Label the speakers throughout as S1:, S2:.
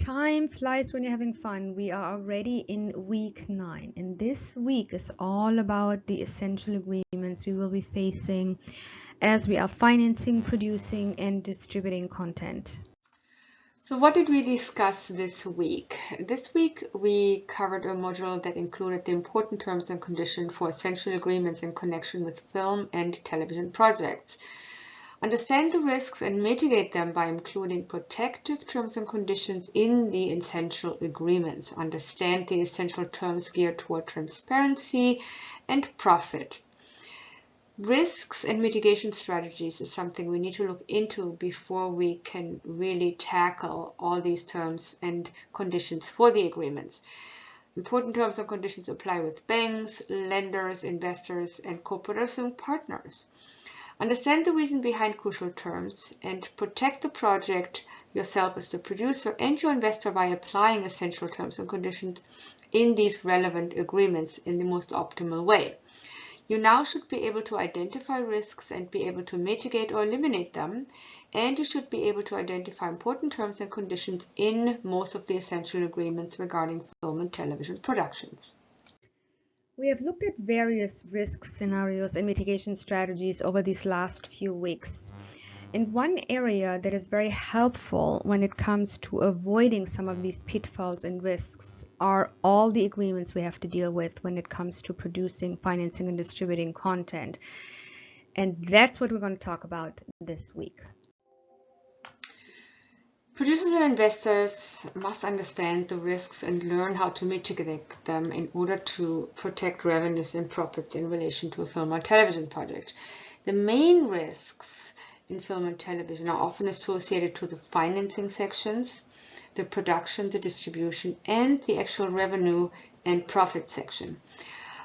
S1: Time flies when you're having fun. We are already in week 9, and this week is all about the essential agreements we will be facing as we are financing, producing, and distributing content.
S2: So what did we discuss this week? This week we covered a module that included the important terms and conditions for essential agreements in connection with film and television projects. Understand the risks and mitigate them by including protective terms and conditions in the essential agreements. Understand the essential terms geared toward transparency and profit. Risks and mitigation strategies is something we need to look into before we can really tackle all these terms and conditions for the agreements. Important terms and conditions apply with banks, lenders, investors, and co-producing partners. Understand the reason behind crucial terms and protect the project yourself as the producer and your investor by applying essential terms and conditions in these relevant agreements in the most optimal way. You now should be able to identify risks and be able to mitigate or eliminate them, and you should be able to identify important terms and conditions in most of the essential agreements regarding film and television productions.
S1: We have looked at various risk scenarios and mitigation strategies over these last few weeks. And one area that is very helpful when it comes to avoiding some of these pitfalls and risks are all the agreements we have to deal with when it comes to producing, financing, and distributing content. And that's what we're going to talk about this week.
S2: Producers and investors must understand the risks and learn how to mitigate them in order to protect revenues and profits in relation to a film or television project. The main risks in film and television are often associated to the financing sections, the production, the distribution, and the actual revenue and profit section.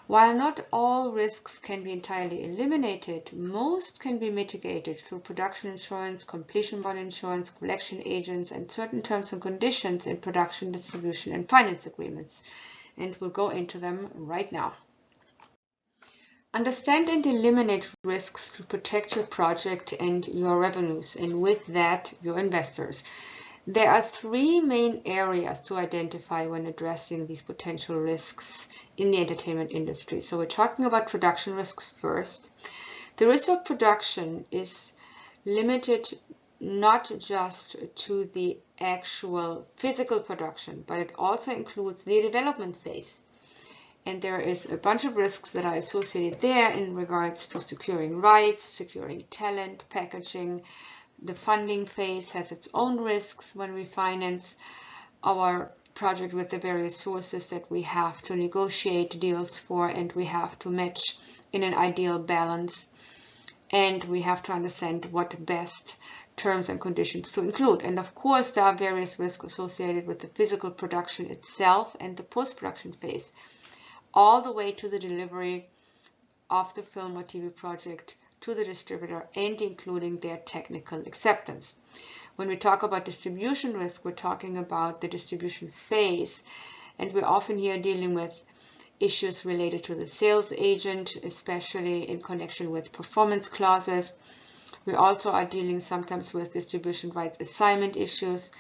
S2: While not all risks can be entirely eliminated, most can be mitigated through production insurance, completion bond insurance, collection agents, and certain terms and conditions in production, distribution, and finance agreements. And we'll go into them right now. Understand and eliminate risks to protect your project and your revenues, and with that, your investors. There are 3 main areas to identify when addressing these potential risks in the entertainment industry. So we're talking about production risks first. The risk of production is limited not just to the actual physical production, but it also includes the development phase. And there is a bunch of risks that are associated there in regards to securing rights, securing talent, packaging. The funding phase has its own risks when we finance our project with the various sources that we have to negotiate deals for, and we have to match in an ideal balance, and we have to understand what best terms and conditions to include. And of course, there are various risks associated with the physical production itself and the post-production phase, all the way to the delivery of the film or TV project to the distributor and including their technical acceptance. When we talk about distribution risk, we're talking about the distribution phase, and we're often here dealing with issues related to the sales agent, especially in connection with performance clauses. We also are dealing sometimes with distribution rights assignment issues,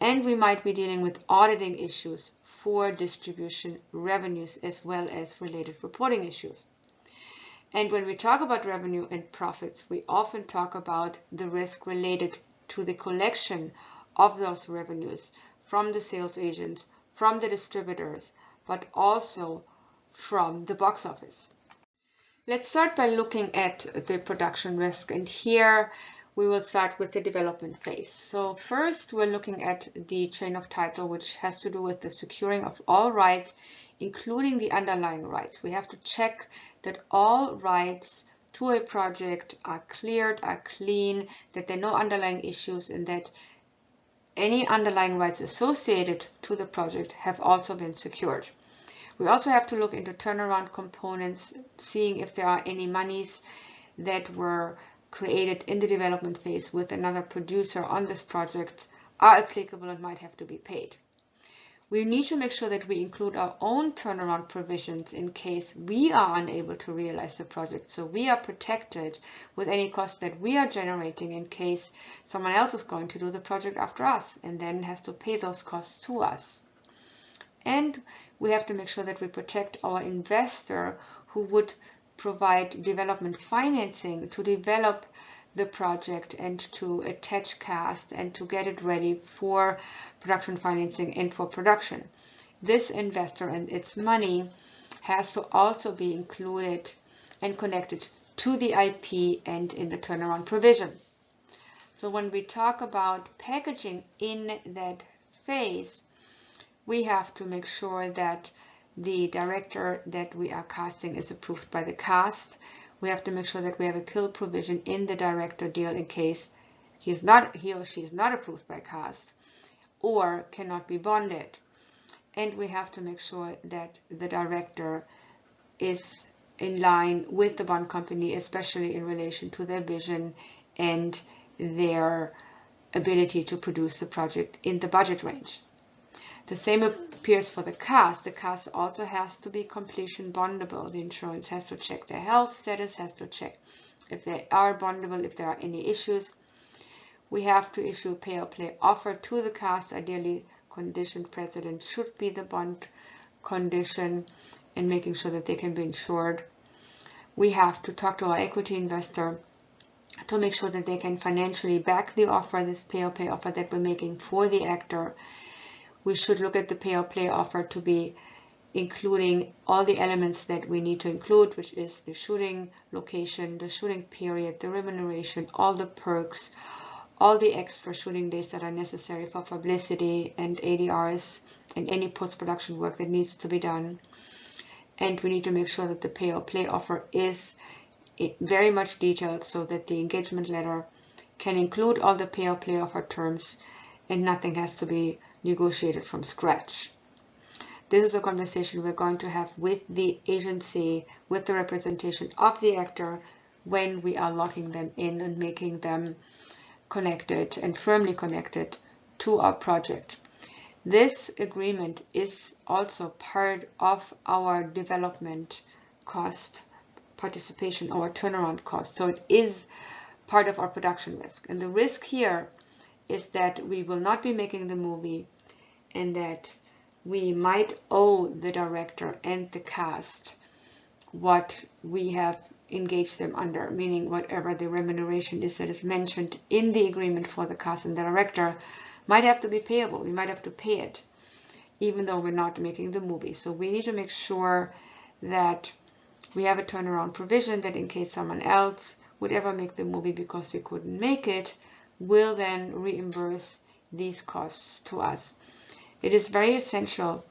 S2: and we might be dealing with auditing issues for distribution revenues as well as related reporting issues. And when we talk about revenue and profits, we often talk about the risk related to the collection of those revenues from the sales agents, from the distributors, but also from the box office. Let's start by looking at the production risk, and here we will start with the development phase. So first we're looking at the chain of title, which has to do with the securing of all rights, including the underlying rights. We have to check that all rights to a project are cleared, are clean, that there are no underlying issues, and that any underlying rights associated to the project have also been secured. We also have to look into turnaround components, seeing if there are any monies that were created in the development phase with another producer on this project are applicable and might have to be paid. We need to make sure that we include our own turnaround provisions in case we are unable to realize the project. So we are protected with any costs that we are generating in case someone else is going to do the project after us and then has to pay those costs to us. And we have to make sure that we protect our investor who would provide development financing to develop the project and to attach cast and to get it ready for production financing and for production. This investor and its money has to also be included and connected to the IP and in the turnaround provision. So when we talk about packaging in that phase, we have to make sure that the director that we are casting is approved by the cast. We have to make sure that we have a kill provision in the director deal in case he or she is not approved by cast or cannot be bonded. And we have to make sure that the director is in line with the bond company, especially in relation to their vision and their ability to produce the project in the budget range. The same appears for the cast. The cast also has to be completion bondable. The insurance has to check their health status, has to check if they are bondable, if there are any issues. We have to issue a pay or play offer to the cast. Ideally, condition precedent should be the bond condition and making sure that they can be insured. We have to talk to our equity investor to make sure that they can financially back the offer, this pay or play offer that we're making for the actor. We should look at the pay or play offer to be including all the elements that we need to include, which is the shooting location, the shooting period, the remuneration, all the perks, all the extra shooting days that are necessary for publicity and ADRs and any post-production work that needs to be done. And we need to make sure that the pay or play offer is very much detailed so that the engagement letter can include all the pay or play offer terms and nothing has to be negotiated from scratch. This is a conversation we're going to have with the agency, with the representation of the actor when we are locking them in and making them connected and firmly connected to our project. This agreement is also part of our development cost participation, our turnaround cost. So it is part of our production risk. And the risk here is that we will not be making the movie and that we might owe the director and the cast what we have engaged them under, meaning whatever the remuneration is that is mentioned in the agreement for the cast and the director might have to be payable. We might have to pay it, even though we're not making the movie. So we need to make sure that we have a turnaround provision that in case someone else would ever make the movie because we couldn't make it, will then reimburse these costs to us. It is very essential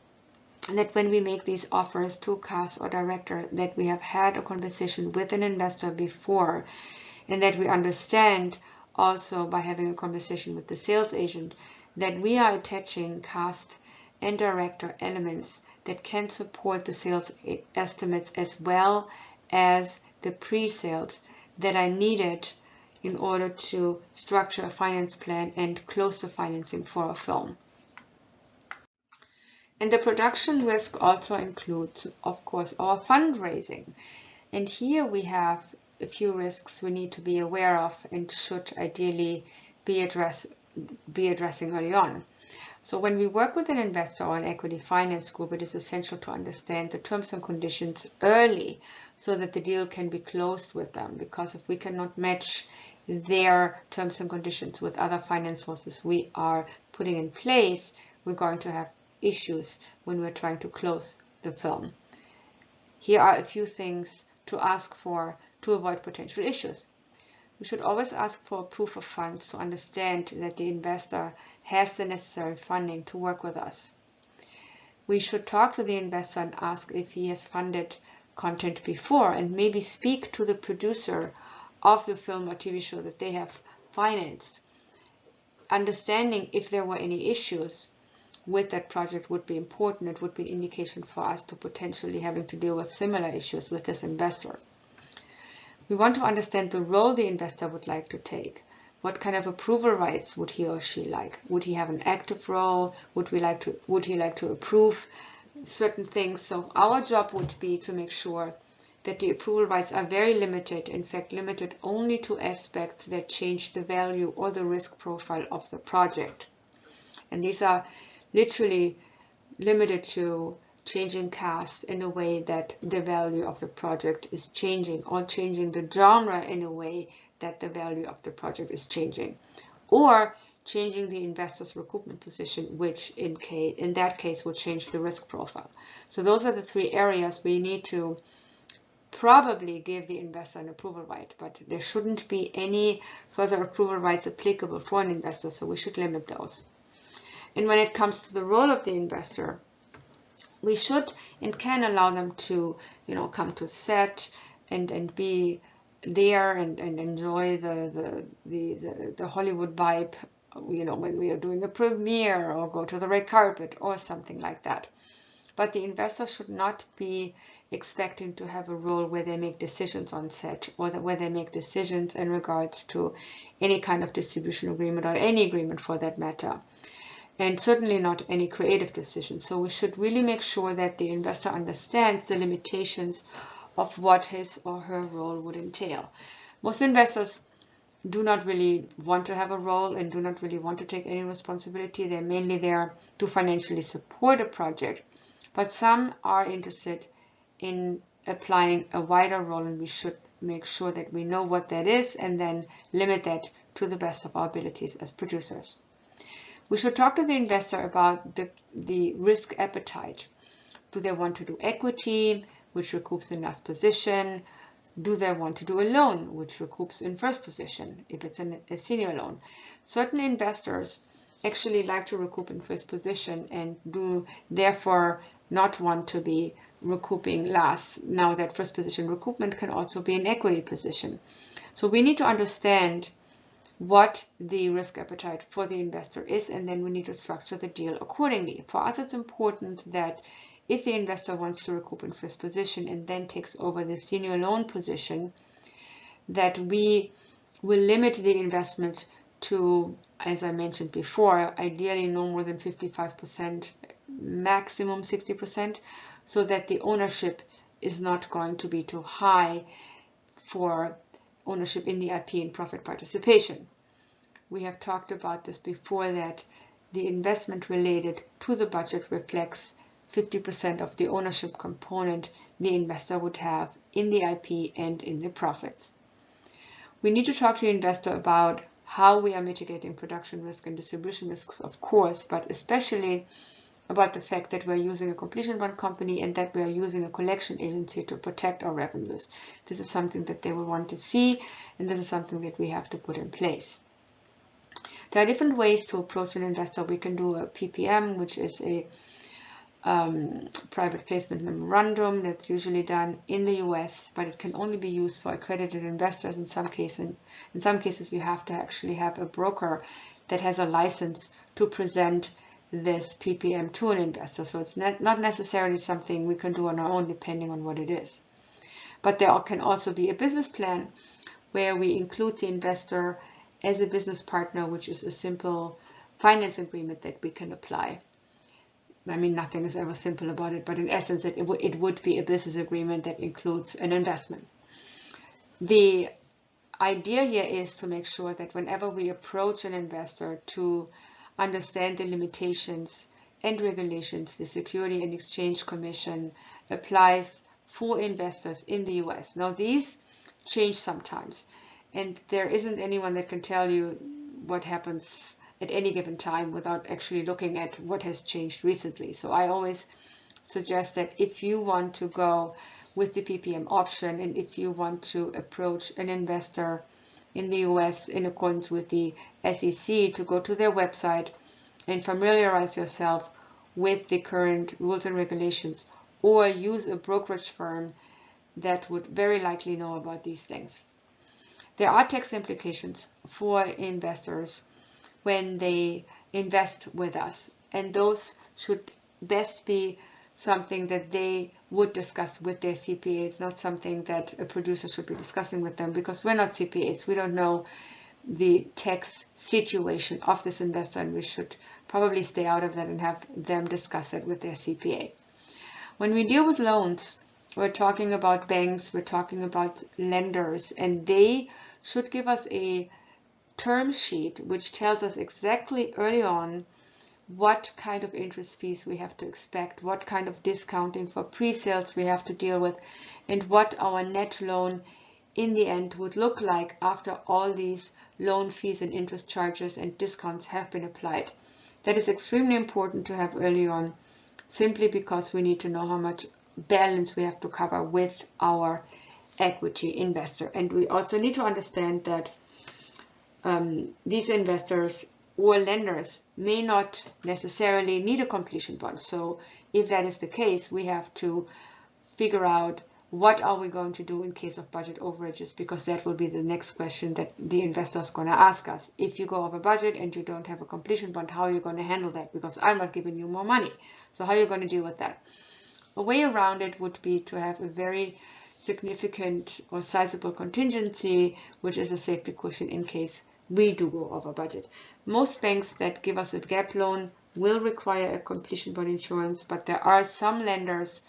S2: that when we make these offers to cast or director that we have had a conversation with an investor before and that we understand also by having a conversation with the sales agent that we are attaching cast and director elements that can support the sales estimates as well as the pre-sales that are needed in order to structure a finance plan and close the financing for a film. And the production risk also includes, of course, our fundraising. And here we have a few risks we need to be aware of and should ideally be addressing early on. So when we work with an investor or an equity finance group, it is essential to understand the terms and conditions early so that the deal can be closed with them. Because if we cannot match their terms and conditions with other finance sources we are putting in place, we're going to have issues when we're trying to close the film. Here are a few things to ask for to avoid potential issues. We should always ask for a proof of funds to understand that the investor has the necessary funding to work with us. We should talk to the investor and ask if he has funded content before and maybe speak to the producer of the film or TV show that they have financed. Understanding if there were any issues with that project would be important. It would be an indication for us to potentially having to deal with similar issues with this investor. We want to understand the role the investor would like to take. What kind of approval rights would he or she like? Would he have an active role? Would he like to approve certain things? So our job would be to make sure that the approval rights are very limited, in fact limited only to aspects that change the value or the risk profile of the project. And these are literally limited to changing cast in a way that the value of the project is changing, or changing the genre in a way that the value of the project is changing, or changing the investor's recoupment position, which in that case would change the risk profile. So those are the three areas we need to probably give the investor an approval right, but there shouldn't be any further approval rights applicable for an investor, so we should limit those. And when it comes to the role of the investor, we should and can allow them to, come to set and be there and enjoy the Hollywood vibe, when we are doing a premiere, or go to the red carpet or something like that. But the investor should not be expecting to have a role where they make decisions on set, or where they make decisions in regards to any kind of distribution agreement, or any agreement for that matter. And certainly not any creative decisions. So we should really make sure that the investor understands the limitations of what his or her role would entail. Most investors do not really want to have a role and do not really want to take any responsibility. They're mainly there to financially support a project. But some are interested in applying a wider role, and we should make sure that we know what that is and then limit that to the best of our abilities as producers. We should talk to the investor about the risk appetite. Do they want to do equity, which recoups in last position? Do they want to do a loan, which recoups in first position, if it's a senior loan? Certain investors actually like to recoup in first position and do therefore not want to be recouping last. Now that first position recoupment can also be an equity position. So we need to understand what the risk appetite for the investor is, and then we need to structure the deal accordingly. For us, it's important that if the investor wants to recoup in first position and then takes over the senior loan position, that we will limit the investment to, as I mentioned before, ideally no more than 55%, maximum 60%, so that the ownership is not going to be too high for ownership in the IP and profit participation. We have talked about this before, that the investment related to the budget reflects 50% of the ownership component the investor would have in the IP and in the profits. We need to talk to the investor about how we are mitigating production risk and distribution risks, of course, but especially about the fact that we're using a completion bond company and that we are using a collection agency to protect our revenues. This is something that they will want to see, and this is something that we have to put in place. There are different ways to approach an investor. We can do a PPM, which is a private placement memorandum that's usually done in the US, but it can only be used for accredited investors in some cases. In some cases, you have to actually have a broker that has a license to present this PPM to an investor. So it's not necessarily something we can do on our own, depending on what it is. But there can also be a business plan where we include the investor as a business partner, which is a simple finance agreement that we can apply. I mean, nothing is ever simple about it, but in essence, it would be a business agreement that includes an investment. The idea here is to make sure that whenever we approach an investor, to understand the limitations and regulations the Security and Exchange Commission applies for investors in the US. Now, these change sometimes, and there isn't anyone that can tell you what happens at any given time without actually looking at what has changed recently. So I always suggest that if you want to go with the PPM option, and if you want to approach an investor in the US in accordance with the SEC, to go to their website and familiarize yourself with the current rules and regulations, or use a brokerage firm that would very likely know about these things. There are tax implications for investors when they invest with us, and those should best be something that they would discuss with their CPA. It's not something that a producer should be discussing with them, because we're not CPAs. We don't know the tax situation of this investor, and we should probably stay out of that and have them discuss it with their CPA. When we deal with loans, we're talking about banks, we're talking about lenders, and they should give us a term sheet which tells us exactly early on what kind of interest fees we have to expect, what kind of discounting for pre-sales we have to deal with, and what our net loan in the end would look like after all these loan fees and interest charges and discounts have been applied. That is extremely important to have early on, simply because we need to know how much balance we have to cover with our equity investor. And we also need to understand that these investors or lenders may not necessarily need a completion bond. So if that is the case, we have to figure out what are we going to do in case of budget overages, because that will be the next question that the investor is going to ask us. If you go over budget and you don't have a completion bond, how are you going to handle that? Because I'm not giving you more money. So how are you going to deal with that? A way around it would be to have a very significant or sizable contingency, which is a safety cushion in case we do go over budget. Most banks that give us a gap loan will require a completion bond insurance, but there are some lenders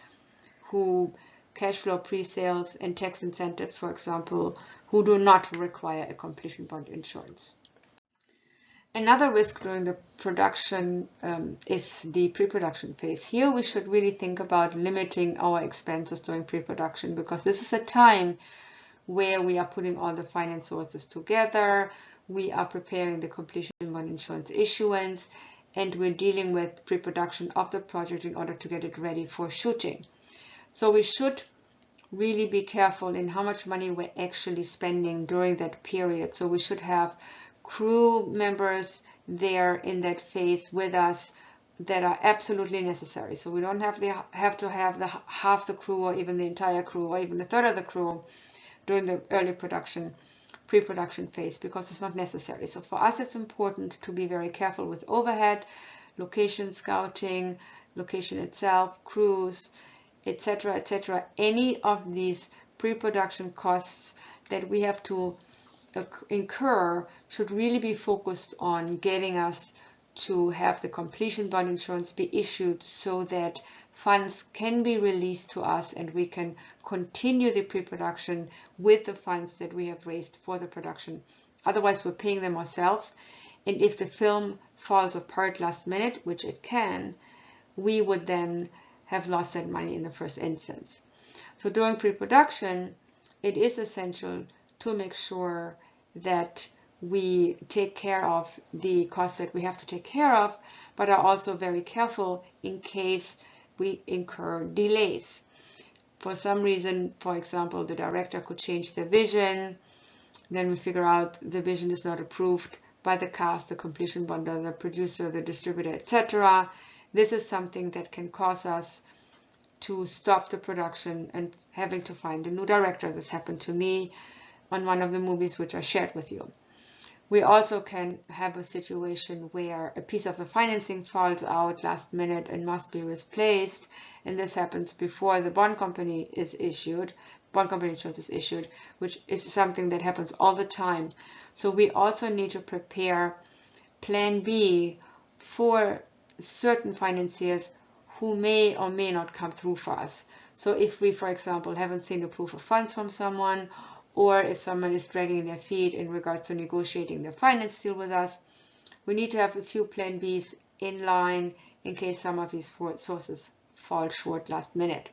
S2: who cash flow pre-sales and tax incentives, for example, who do not require a completion bond insurance. Another risk during the production is the pre-production phase. Here we should really think about limiting our expenses during pre-production, because this is a time where we are putting all the finance sources together, we are preparing the completion bond insurance issuance, and we're dealing with pre-production of the project in order to get it ready for shooting. So we should really be careful in how much money we're actually spending during that period. So we should have crew members there in that phase with us that are absolutely necessary. So we don't have to have half the crew or even the entire crew or even a third of the crew during the early production, pre-production phase, because it's not necessary. So for us, it's important to be very careful with overhead, location scouting, location itself, crews, etc., etc. Any of these pre-production costs that we have to incur should really be focused on getting us to have the completion bond insurance be issued so that funds can be released to us and we can continue the pre-production with the funds that we have raised for the production. Otherwise, we're paying them ourselves, and if the film falls apart last minute, which it can, we would then have lost that money in the first instance. So during pre-production, it is essential to make sure that we take care of the costs that we have to take care of, but are also very careful in case we incur delays. For some reason, for example, the director could change their vision, then we figure out the vision is not approved by the cast, the completion bonder, the producer, the distributor, etc. This is something that can cause us to stop the production and having to find a new director. This happened to me on one of the movies which I shared with you. We also can have a situation where a piece of the financing falls out last minute and must be replaced, and this happens before the bond company is issued, bond company insurance is issued, which is something that happens all the time. So we also need to prepare plan B for certain financiers who may or may not come through for us. So if we, for example, haven't seen a proof of funds from someone, or if someone is dragging their feet in regards to negotiating their finance deal with us, we need to have a few plan Bs in line in case some of these sources fall short last minute.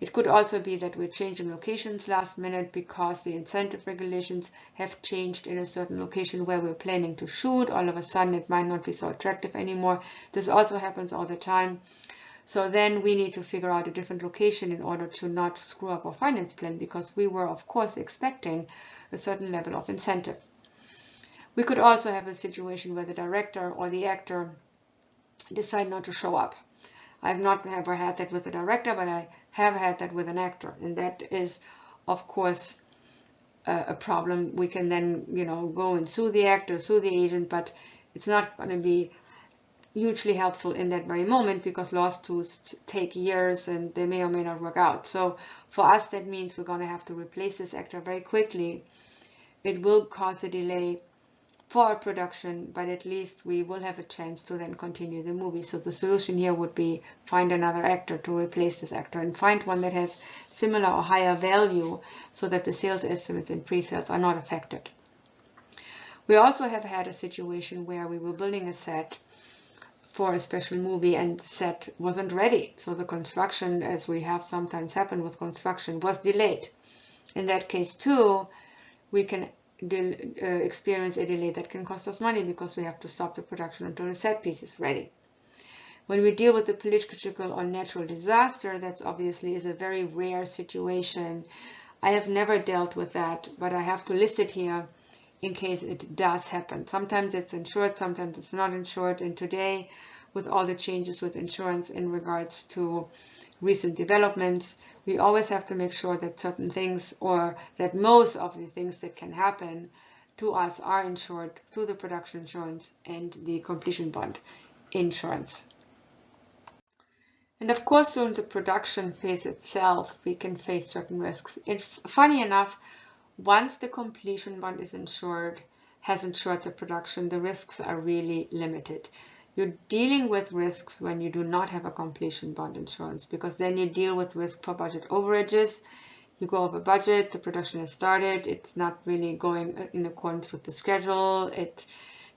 S2: It could also be that we're changing locations last minute because the incentive regulations have changed in a certain location where we're planning to shoot. All of a sudden it might not be so attractive anymore. This also happens all the time. So then we need to figure out a different location in order to not screw up our finance plan, because we were, of course, expecting a certain level of incentive. We could also have a situation where the director or the actor decide not to show up. I've not ever had that with a director, but I have had that with an actor, and that is, of course, a problem. We can then, go and sue the actor, sue the agent, but it's not going to be hugely helpful in that very moment, because lawsuits take years and they may or may not work out. So for us, that means we're going to have to replace this actor very quickly. It will cause a delay, for our production, but at least we will have a chance to then continue the movie. So the solution here would be find another actor to replace this actor, and find one that has similar or higher value so that the sales estimates and pre-sales are not affected. We also have had a situation where we were building a set for a special movie and the set wasn't ready. So the construction, as we have sometimes happen with construction, was delayed. In that case too, we can experience a delay that can cost us money because we have to stop the production until the set piece is ready. When we deal with the political or natural disaster, that obviously is a very rare situation. I have never dealt with that, but I have to list it here in case it does happen. Sometimes it's insured, sometimes it's not insured, and today, with all the changes with insurance in regards to recent developments, we always have to make sure that certain things, or that most of the things that can happen to us, are insured through the production insurance and the completion bond insurance. And of course, during the production phase itself, we can face certain risks. Funny enough, once the completion bond is insured, has insured the production, the risks are really limited. You're dealing with risks when you do not have a completion bond insurance, because then you deal with risk for budget overages. You go over budget, the production has started, it's not really going in accordance with the schedule,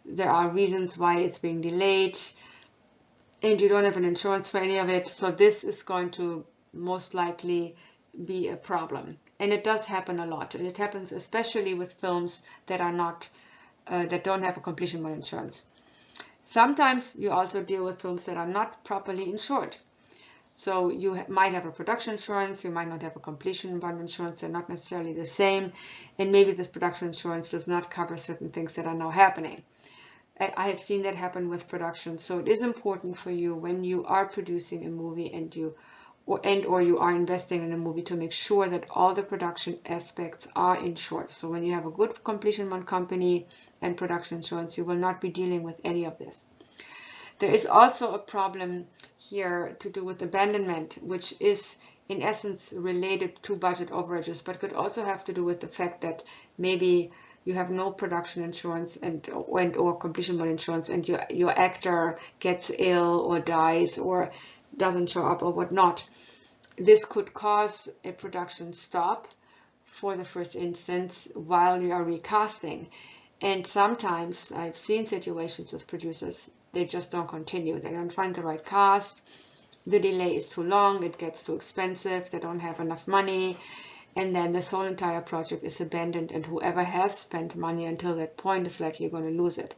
S2: there are reasons why it's being delayed, and you don't have an insurance for any of it. So this is going to most likely be a problem. And it does happen a lot, and it happens especially with films that are not that don't have a completion bond insurance. Sometimes you also deal with films that are not properly insured. So you might have a production insurance, you might not have a completion bond insurance, they're not necessarily the same, and maybe this production insurance does not cover certain things that are now happening. I have seen that happen with production. So it is important for you when you are producing a movie and you are investing in a movie to make sure that all the production aspects are insured. So when you have a good completion bond company and production insurance, you will not be dealing with any of this. There is also a problem here to do with abandonment, which is in essence related to budget overages, but could also have to do with the fact that maybe you have no production insurance or completion bond insurance, and your actor gets ill or dies or doesn't show up or whatnot. This could cause a production stop for the first instance while you are recasting. And sometimes I've seen situations with producers, they just don't continue. They don't find the right cast. The delay is too long. It gets too expensive. They don't have enough money. And then this whole entire project is abandoned, and whoever has spent money until that point is likely going to lose it.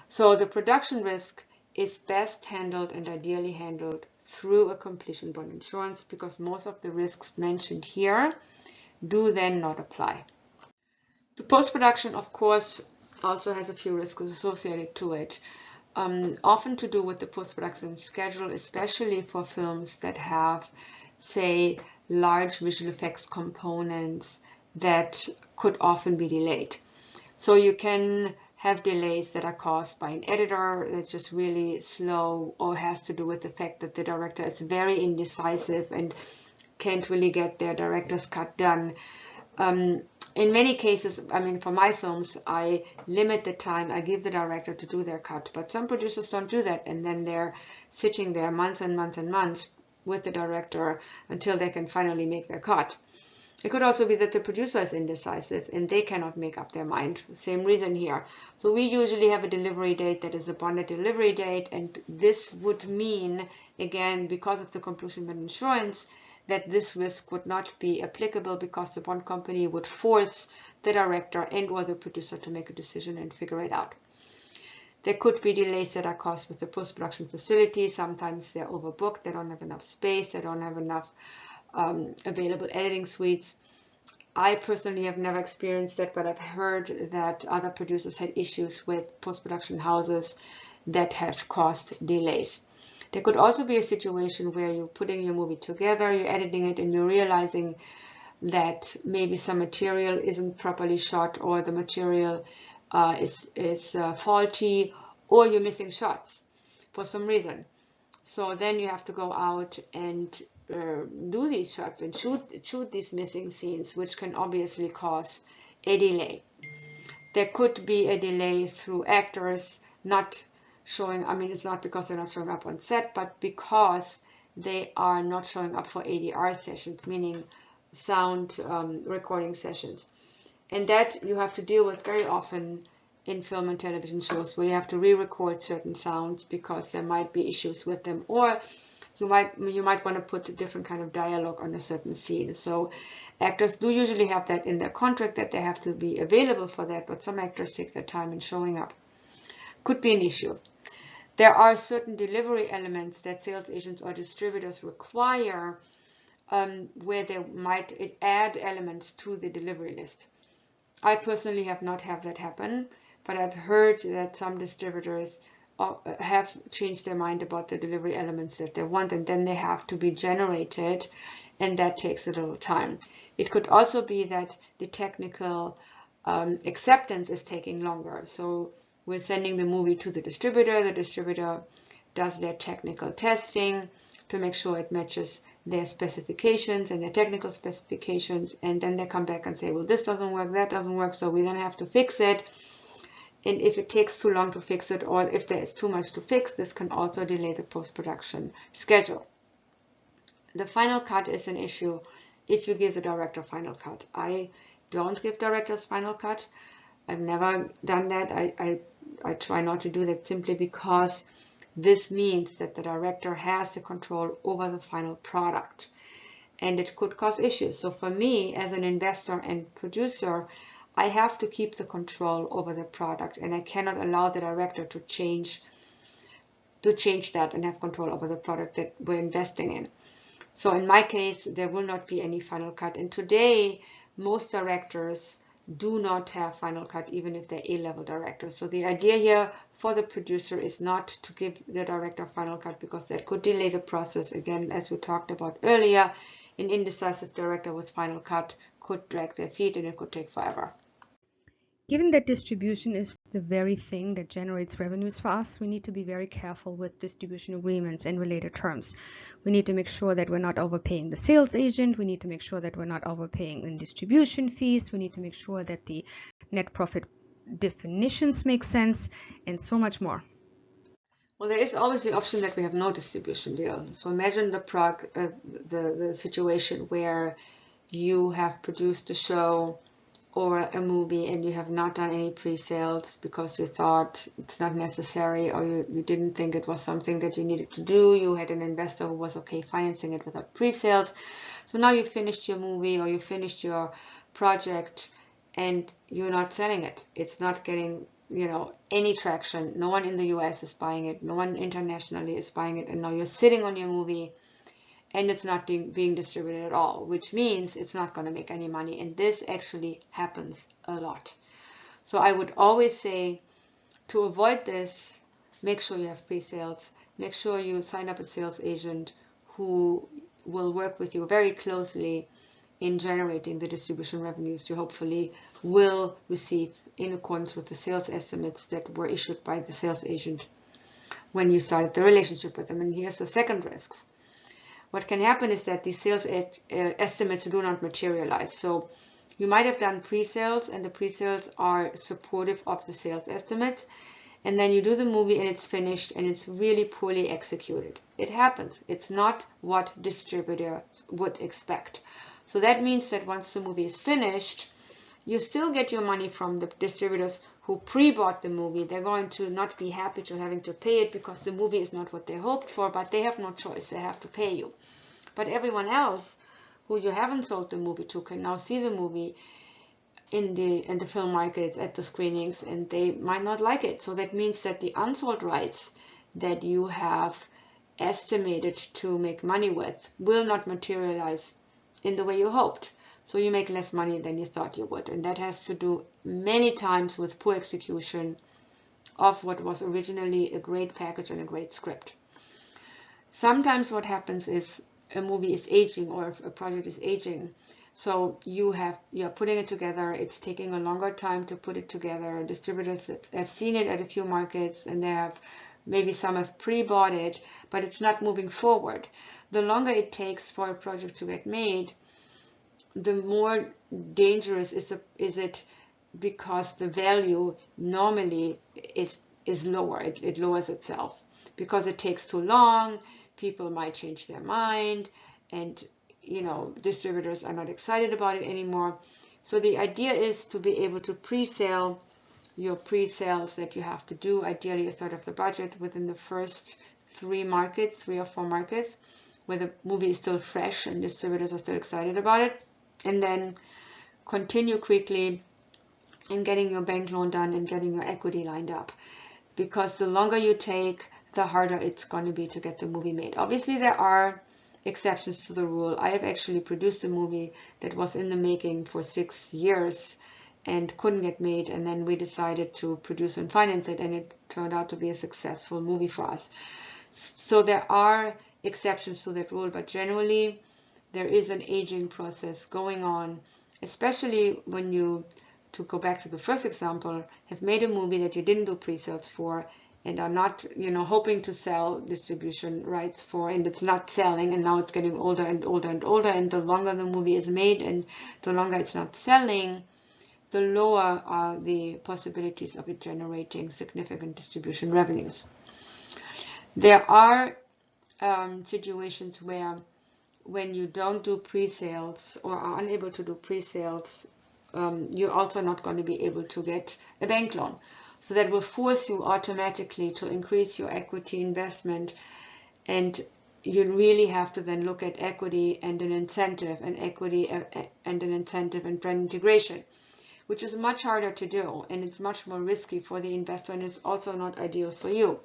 S2: So the production risk is best handled and ideally handled through a completion bond insurance, because most of the risks mentioned here do then not apply. The post-production, of course, also has a few risks associated to it, often to do with the post-production schedule, especially for films that have, say, large visual effects components that could often be delayed. So you can have delays that are caused by an editor that's just really slow, or has to do with the fact that the director is very indecisive and can't really get their director's cut done. In many cases, I mean, for my films, I limit the time I give the director to do their cut, but some producers don't do that, and then they're sitting there months and months and months with the director until they can finally make their cut. It could also be that the producer is indecisive and they cannot make up their mind. Same reason here. So we usually have a delivery date that is a bonded delivery date, and this would mean, again, because of the completion bond insurance, that this risk would not be applicable, because the bond company would force the director and or the producer to make a decision and figure it out. There could be delays that are caused with the post-production facility. Sometimes they're overbooked, they don't have enough space, they don't have enough available editing suites. I personally have never experienced that, but I've heard that other producers had issues with post-production houses that have caused delays. There could also be a situation where you're putting your movie together, you're editing it, and you're realizing that maybe some material isn't properly shot, or the material is faulty, or you're missing shots for some reason. So then you have to go out and do these shots and shoot these missing scenes, which can obviously cause a delay. There could be a delay through actors not showing, I mean, it's not because they're not showing up on set, but because they are not showing up for ADR sessions, meaning sound recording sessions. And that you have to deal with very often in film and television shows, where you have to re-record certain sounds because there might be issues with them, or you might want to put a different kind of dialogue on a certain scene. So actors do usually have that in their contract, that they have to be available for that, but some actors take their time in showing up. Could be an issue. There are certain delivery elements that sales agents or distributors require, where they might add elements to the delivery list. I personally have not had that happen, but I've heard that some distributors have changed their mind about the delivery elements that they want, and then they have to be generated, and that takes a little time. It could also be that the technical acceptance is taking longer. So we're sending the movie to the distributor does their technical testing to make sure it matches their specifications and their technical specifications, and then they come back and say, well, this doesn't work, that doesn't work, so we then have to fix it. And if it takes too long to fix it, or if there is too much to fix, this can also delay the post-production schedule. The final cut is an issue if you give the director final cut. I don't give directors final cut. I've never done that. I try not to do that, simply because this means that the director has the control over the final product, and it could cause issues. So for me, as an investor and producer, I have to keep the control over the product, and I cannot allow the director to change that and have control over the product that we're investing in. So in my case, there will not be any final cut. And today, most directors do not have final cut, even if they're A-level directors. So the idea here for the producer is not to give the director final cut, because that could delay the process. Again, as we talked about earlier, an indecisive director with final cut could drag their feet, and it could take forever.
S1: Given that distribution is the very thing that generates revenues for us, we need to be very careful with distribution agreements and related terms. We need to make sure that we're not overpaying the sales agent. We need to make sure that we're not overpaying in distribution fees. We need to make sure that the net profit definitions make sense, and so much more.
S2: Well, there is always the option that we have no distribution deal. So imagine the situation where you have produced a show or a movie and you have not done any pre-sales because you thought it's not necessary, or you didn't think it was something that you needed to do. You had an investor who was okay financing it without pre-sales. So now you finished your movie or you finished your project and you're not selling it. It's not getting, any traction. No one in the US is buying it. No one internationally is buying it. And now you're sitting on your movie and it's not being distributed at all, which means it's not going to make any money. And this actually happens a lot. So I would always say, to avoid this, make sure you have pre-sales. Make sure you sign up a sales agent who will work with you very closely in generating the distribution revenues you hopefully will receive in accordance with the sales estimates that were issued by the sales agent when you started the relationship with them. And here's the second risk. What can happen is that these sales estimates do not materialize. So you might have done pre-sales, and the pre-sales are supportive of the sales estimates, and then you do the movie and it's finished and it's really poorly executed. It happens. It's not what distributors would expect. So that means that once the movie is finished, you still get your money from the distributors who pre-bought the movie. They're going to not be happy to having to pay it because the movie is not what they hoped for, but they have no choice. They have to pay you. But everyone else who you haven't sold the movie to can now see the movie in the film markets at the screenings, and they might not like it. So that means that the unsold rights that you have estimated to make money with will not materialize in the way you hoped. So you make less money than you thought you would. And that has to do many times with poor execution of what was originally a great package and a great script. Sometimes what happens is a movie is aging, or a project is aging. So you're putting it together. It's taking a longer time to put it together. Distributors have seen it at a few markets, and maybe some have pre-bought it, but it's not moving forward. The longer it takes for a project to get made, the more dangerous is it because the value normally is lower. It lowers itself because it takes too long. People might change their mind, and distributors are not excited about it anymore. So the idea is to be able to pre-sale your pre-sales that you have to do, ideally a third of the budget, within the first 3 or 4 markets where the movie is still fresh and distributors are still excited about it, and then continue quickly in getting your bank loan done and getting your equity lined up, because the longer you take, the harder it's going to be to get the movie made. Obviously there are exceptions to the rule. I have actually produced a movie that was in the making for 6 years and couldn't get made, and then we decided to produce and finance it, and it turned out to be a successful movie for us. So there are exceptions to that rule, but generally there is an aging process going on, especially when you, to go back to the first example, have made a movie that you didn't do pre-sales for and are not, hoping to sell distribution rights for, and it's not selling, and now it's getting older and older and older, and the longer the movie is made and the longer it's not selling, the lower are the possibilities of it generating significant distribution revenues. There are situations where when you don't do pre-sales or are unable to do pre-sales, you're also not going to be able to get a bank loan. So that will force you automatically to increase your equity investment, and you really have to then look at equity and an incentive, and equity and an incentive and brand integration, which is much harder to do, and it's much more risky for the investor, and it's also not ideal for you.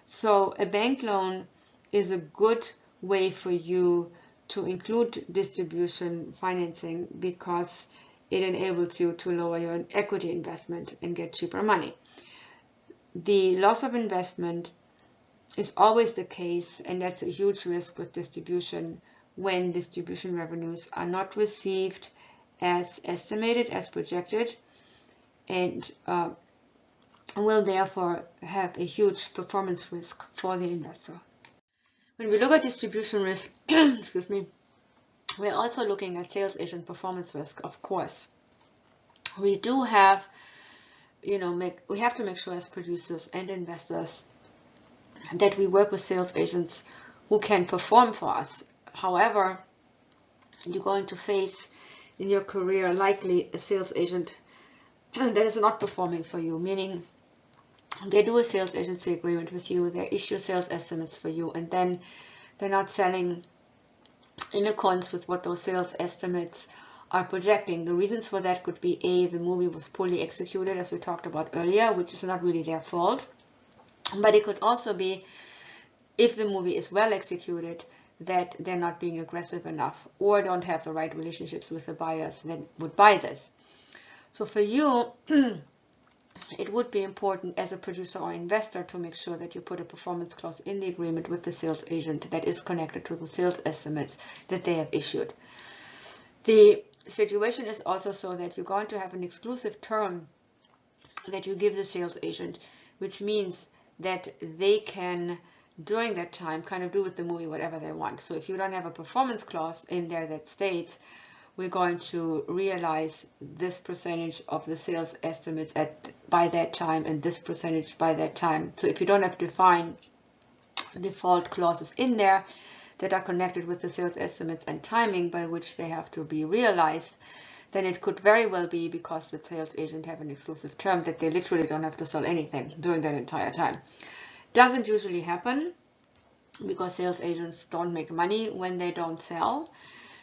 S2: So a bank loan is a good way for you to include distribution financing because it enables you to lower your equity investment and get cheaper money. The loss of investment is always the case, and that's a huge risk with distribution when distribution revenues are not received as estimated, as projected, and will therefore have a huge performance risk for the investor. When we look at distribution risk, excuse me, we're also looking at sales agent performance risk, of course. We do have, we have to make sure as producers and investors that we work with sales agents who can perform for us. However, you're going to face in your career likely a sales agent that is not performing for you, meaning they do a sales agency agreement with you, they issue sales estimates for you, and then they're not selling in accordance with what those sales estimates are projecting. The reasons for that could be A, the movie was poorly executed, as we talked about earlier, which is not really their fault, but it could also be, if the movie is well executed, that they're not being aggressive enough or don't have the right relationships with the buyers that would buy this. So for you, it would be important as a producer or investor to make sure that you put a performance clause in the agreement with the sales agent that is connected to the sales estimates that they have issued. The situation is also so that you're going to have an exclusive term that you give the sales agent, which means that they can, during that time, kind of do with the movie whatever they want. So if you don't have a performance clause in there that states, we're going to realize this percentage of the sales estimates by that time and this percentage by that time. So if you don't have defined default clauses in there that are connected with the sales estimates and timing by which they have to be realized, then it could very well be, because the sales agent have an exclusive term, that they literally don't have to sell anything during that entire time. Doesn't usually happen because sales agents don't make money when they don't sell.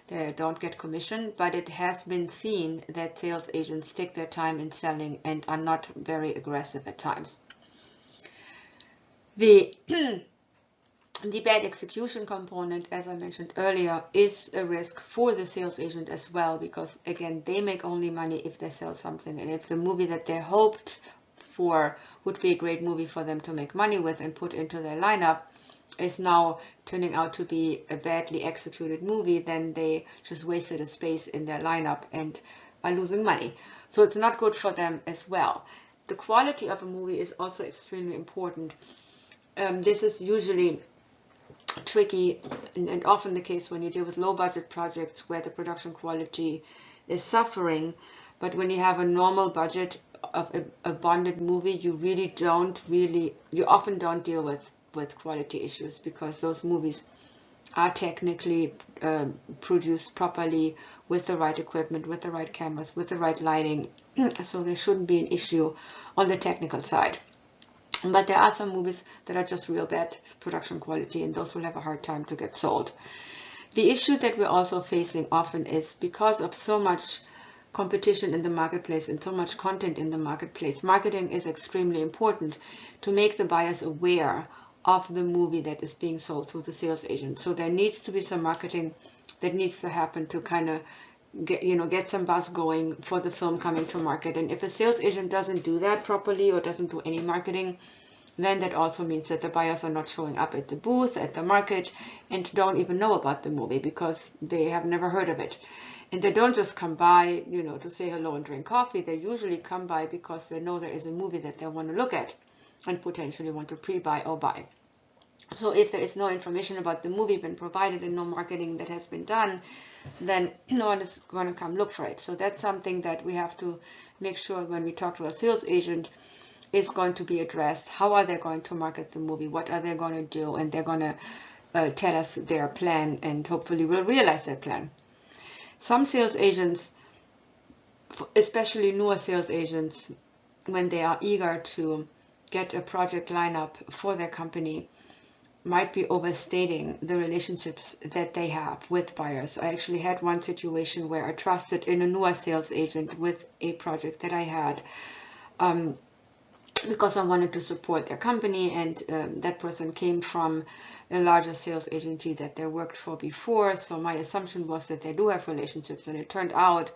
S2: They don't get commission, but it has been seen that sales agents take their time in selling and are not very aggressive at times. The bad execution component, as I mentioned earlier, is a risk for the sales agent as well, because again, they make only money if they sell something, and if the movie that they hoped for would be a great movie for them to make money with and put into their lineup is now turning out to be a badly executed movie, then they just wasted a space in their lineup and are losing money. So it's not good for them as well. The quality of a movie is also extremely important. This is usually tricky and often the case when you deal with low budget projects where the production quality is suffering, But when you have a normal budget of a bonded movie, you often don't deal with quality issues, because those movies are technically produced properly with the right equipment, with the right cameras, with the right lighting. So there shouldn't be an issue on the technical side. But there are some movies that are just real bad production quality, and those will have a hard time to get sold. The issue that we're also facing often is, because of so much competition in the marketplace and so much content in the marketplace, marketing is extremely important to make the buyers aware of the movie that is being sold through the sales agent. So there needs to be some marketing that needs to happen to kind of get some buzz going for the film coming to market. And if a sales agent doesn't do that properly or doesn't do any marketing, then that also means that the buyers are not showing up at the booth, at the market, and don't even know about the movie because they have never heard of it. And they don't just come by, to say hello and drink coffee. They usually come by because they know there is a movie that they want to look at and potentially want to pre-buy or buy. So if there is no information about the movie been provided and no marketing that has been done, then no one is going to come look for it. So that's something that we have to make sure when we talk to a sales agent is going to be addressed. How are they going to market the movie? What are they going to do? And they're going to tell us their plan, and hopefully we'll realize their plan. Some sales agents, especially newer sales agents, when they are eager to get a project lineup for their company, might be overstating the relationships that they have with buyers. I actually had one situation where I trusted in a newer sales agent with a project that I had, because I wanted to support their company, and that person came from a larger sales agency that they worked for before. So my assumption was that they do have relationships, and it turned out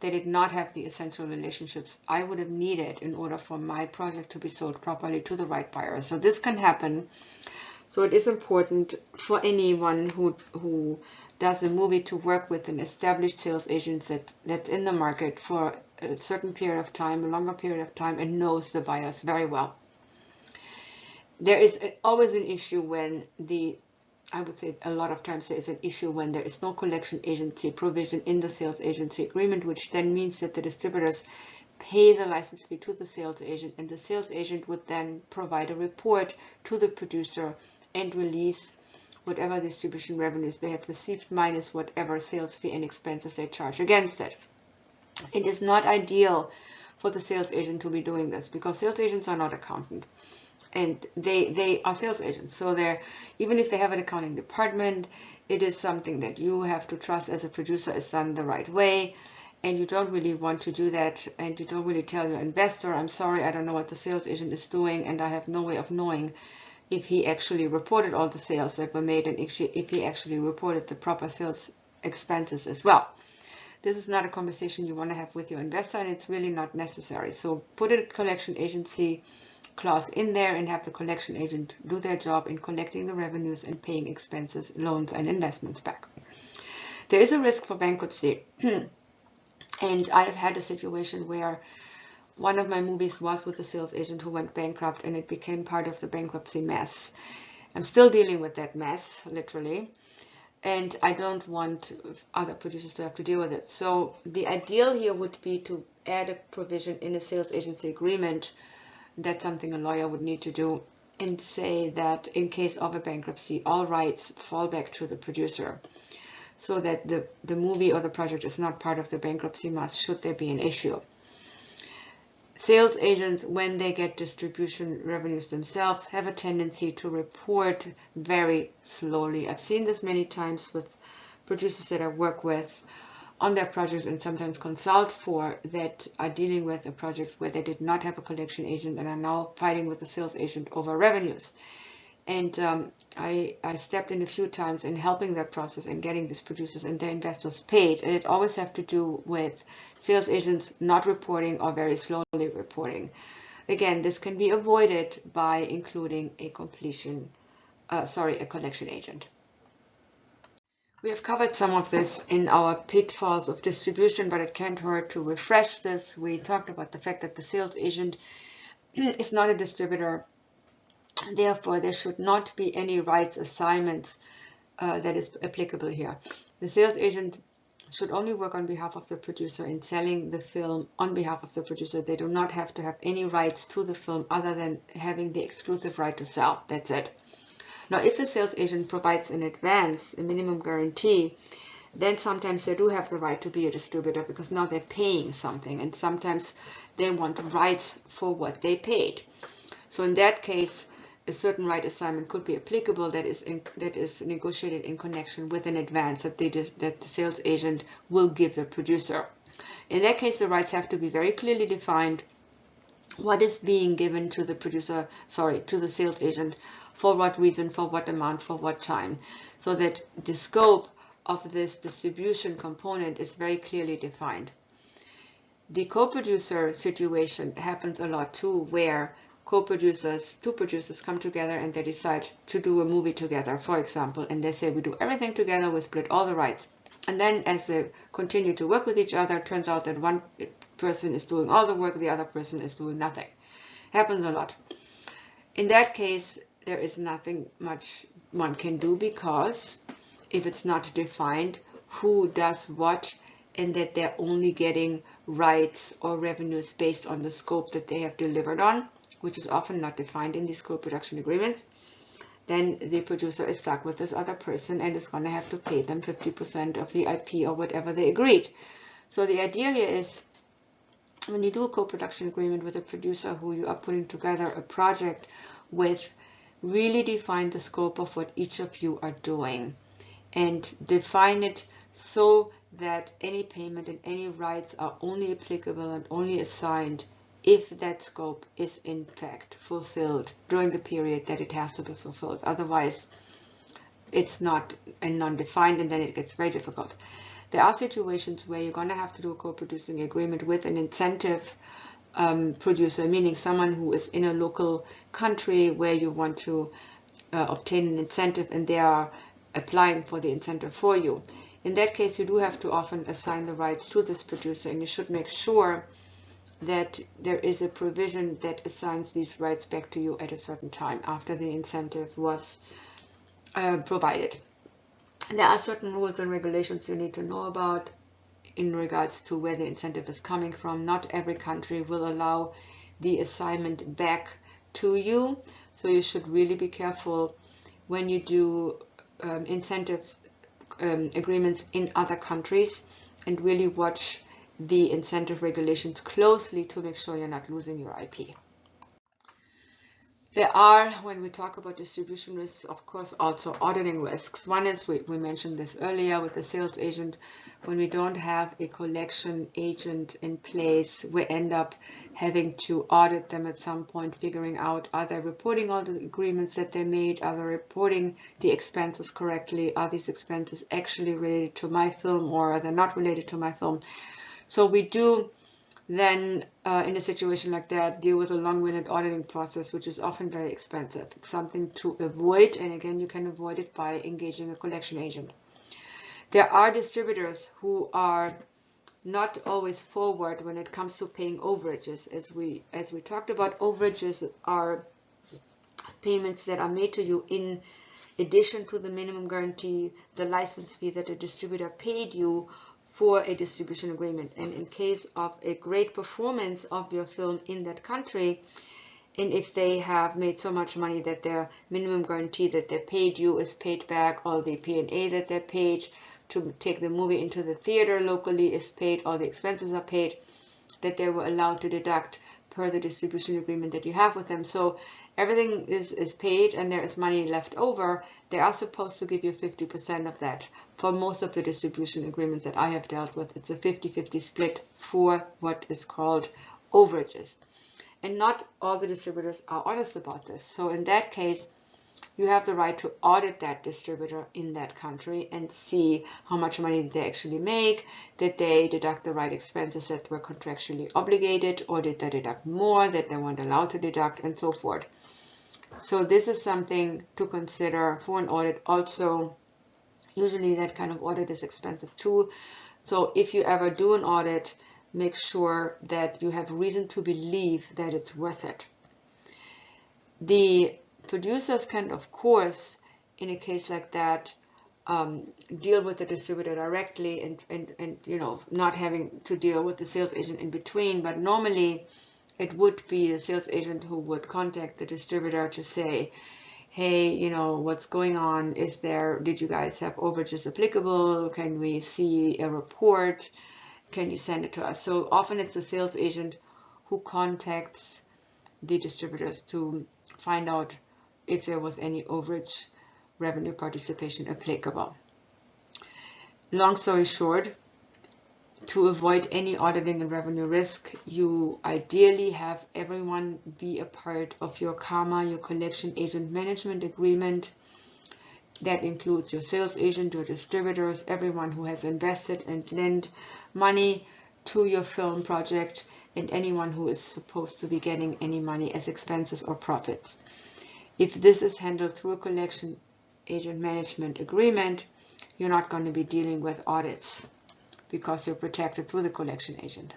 S2: they did not have the essential relationships I would have needed in order for my project to be sold properly to the right buyer. So this can happen. So it is important for anyone who does a movie to work with an established sales agent that's in the market for a certain period of time, a longer period of time, and knows the buyers very well. There is always an issue when I would say a lot of times there is an issue when there is no collection agency provision in the sales agency agreement, which then means that the distributors pay the license fee to the sales agent, and the sales agent would then provide a report to the producer and release whatever distribution revenues they have received minus whatever sales fee and expenses they charge against it. It is not ideal for the sales agent to be doing this, because sales agents are not accountants, and they are sales agents. So even if they have an accounting department, it is something that you have to trust as a producer is done the right way. And you don't really want to do that, and you don't really tell your investor, I'm sorry, I don't know what the sales agent is doing, and I have no way of knowing if he actually reported all the sales that were made, and if he actually reported the proper sales expenses as well. This is not a conversation you want to have with your investor, and it's really not necessary. So put a collection agency clause in there and have the collection agent do their job in collecting the revenues and paying expenses, loans, and investments back. There is a risk for bankruptcy. And I have had a situation where one of my movies was with a sales agent who went bankrupt, and it became part of the bankruptcy mess. I'm still dealing with that mess, literally, and I don't want other producers to have to deal with it. So the ideal here would be to add a provision in a sales agency agreement. That's something a lawyer would need to do, and say that in case of a bankruptcy, all rights fall back to the producer, so that the movie or the project is not part of the bankruptcy mess should there be an issue. Sales agents, when they get distribution revenues themselves, have a tendency to report very slowly. I've seen this many times with producers that I work with on their projects and sometimes consult for, that are dealing with a project where they did not have a collection agent and are now fighting with the sales agent over revenues. And I stepped in a few times in helping that process and getting these producers and their investors paid. And it always has to do with sales agents not reporting or very slowly reporting. Again, this can be avoided by including a collection agent. We have covered some of this in our pitfalls of distribution, but it can't hurt to refresh this. We talked about the fact that the sales agent is not a distributor. Therefore, there should not be any rights assignments that is applicable here. The sales agent should only work on behalf of the producer in selling the film on behalf of the producer. They do not have to have any rights to the film other than having the exclusive right to sell. That's it. Now, if the sales agent provides in advance a minimum guarantee, then sometimes they do have the right to be a distributor because now they're paying something, and sometimes they want rights for what they paid. So in that case, a certain right assignment could be applicable that is negotiated in connection with an advance that the sales agent will give the producer. In that case, the rights have to be very clearly defined. What is being given to the producer, to the sales agent, for what reason, for what amount, for what time, so that the scope of this distribution component is very clearly defined. The co-producer situation happens a lot too, where two producers come together and they decide to do a movie together, for example, and they say we do everything together, we split all the rights. And then as they continue to work with each other, it turns out that one person is doing all the work, the other person is doing nothing. Happens a lot. In that case, there is nothing much one can do, because if it's not defined who does what, and that they're only getting rights or revenues based on the scope that they have delivered on, which is often not defined in these co-production agreements, then the producer is stuck with this other person and is going to have to pay them 50% of the IP or whatever they agreed. So the idea here is, when you do a co-production agreement with a producer who you are putting together a project with, really define the scope of what each of you are doing and define it so that any payment and any rights are only applicable and only assigned if that scope is in fact fulfilled during the period that it has to be fulfilled. Otherwise, it's not and non-defined, and then it gets very difficult. There are situations where you're going to have to do a co-producing agreement with an incentive producer, meaning someone who is in a local country where you want to obtain an incentive and they are applying for the incentive for you. In that case, you do have to often assign the rights to this producer, and you should make sure that there is a provision that assigns these rights back to you at a certain time after the incentive was provided. There are certain rules and regulations you need to know about in regards to where the incentive is coming from. Not every country will allow the assignment back to you, so you should really be careful when you do incentives agreements in other countries, and really watch the incentive regulations closely to make sure you're not losing your IP. There are, when we talk about distribution risks, of course, also auditing risks. One is, we mentioned this earlier with the sales agent, when we don't have a collection agent in place, we end up having to audit them at some point, figuring out, are they reporting all the agreements that they made? Are they reporting the expenses correctly? Are these expenses actually related to my film, or are they not related to my film? So we do then, in a situation like that, deal with a long-winded auditing process, which is often very expensive. It's something to avoid, and again, you can avoid it by engaging a collection agent. There are distributors who are not always forward when it comes to paying overages. As we talked about, overages are payments that are made to you in addition to the minimum guarantee, the license fee that a distributor paid you for a distribution agreement. And in case of a great performance of your film in that country, and if they have made so much money that their minimum guarantee that they paid you is paid back, all the P&A that they paid to take the movie into the theater locally is paid, all the expenses are paid, that they were allowed to deduct per the distribution agreement that you have with them. So everything is paid and there is money left over. They are supposed to give you 50% of that. For most of the distribution agreements that I have dealt with, it's a 50-50 split for what is called overages. And not all the distributors are honest about this. So in that case, you have the right to audit that distributor in that country and see how much money did they actually make, did they deduct the right expenses that were contractually obligated, or did they deduct more that they weren't allowed to deduct, and so forth. So this is something to consider for an audit. Also, usually that kind of audit is expensive too. So if you ever do an audit, make sure that you have reason to believe that it's worth it. The producers can, of course, in a case like that, deal with the distributor directly and you know, not having to deal with the sales agent in between. But normally it would be the sales agent who would contact the distributor to say, hey, you know, what's going on? Did you guys have overages applicable? Can we see a report? Can you send it to us? So often it's the sales agent who contacts the distributors to find out if there was any overage revenue participation applicable. Long story short, to avoid any auditing and revenue risk, you ideally have everyone be a part of your CAMA, your collection agent management agreement. That includes your sales agent, your distributors, everyone who has invested and lent money to your film project, and anyone who is supposed to be getting any money as expenses or profits. If this is handled through a collection agent management agreement, you're not going to be dealing with audits because you're protected through the collection agent.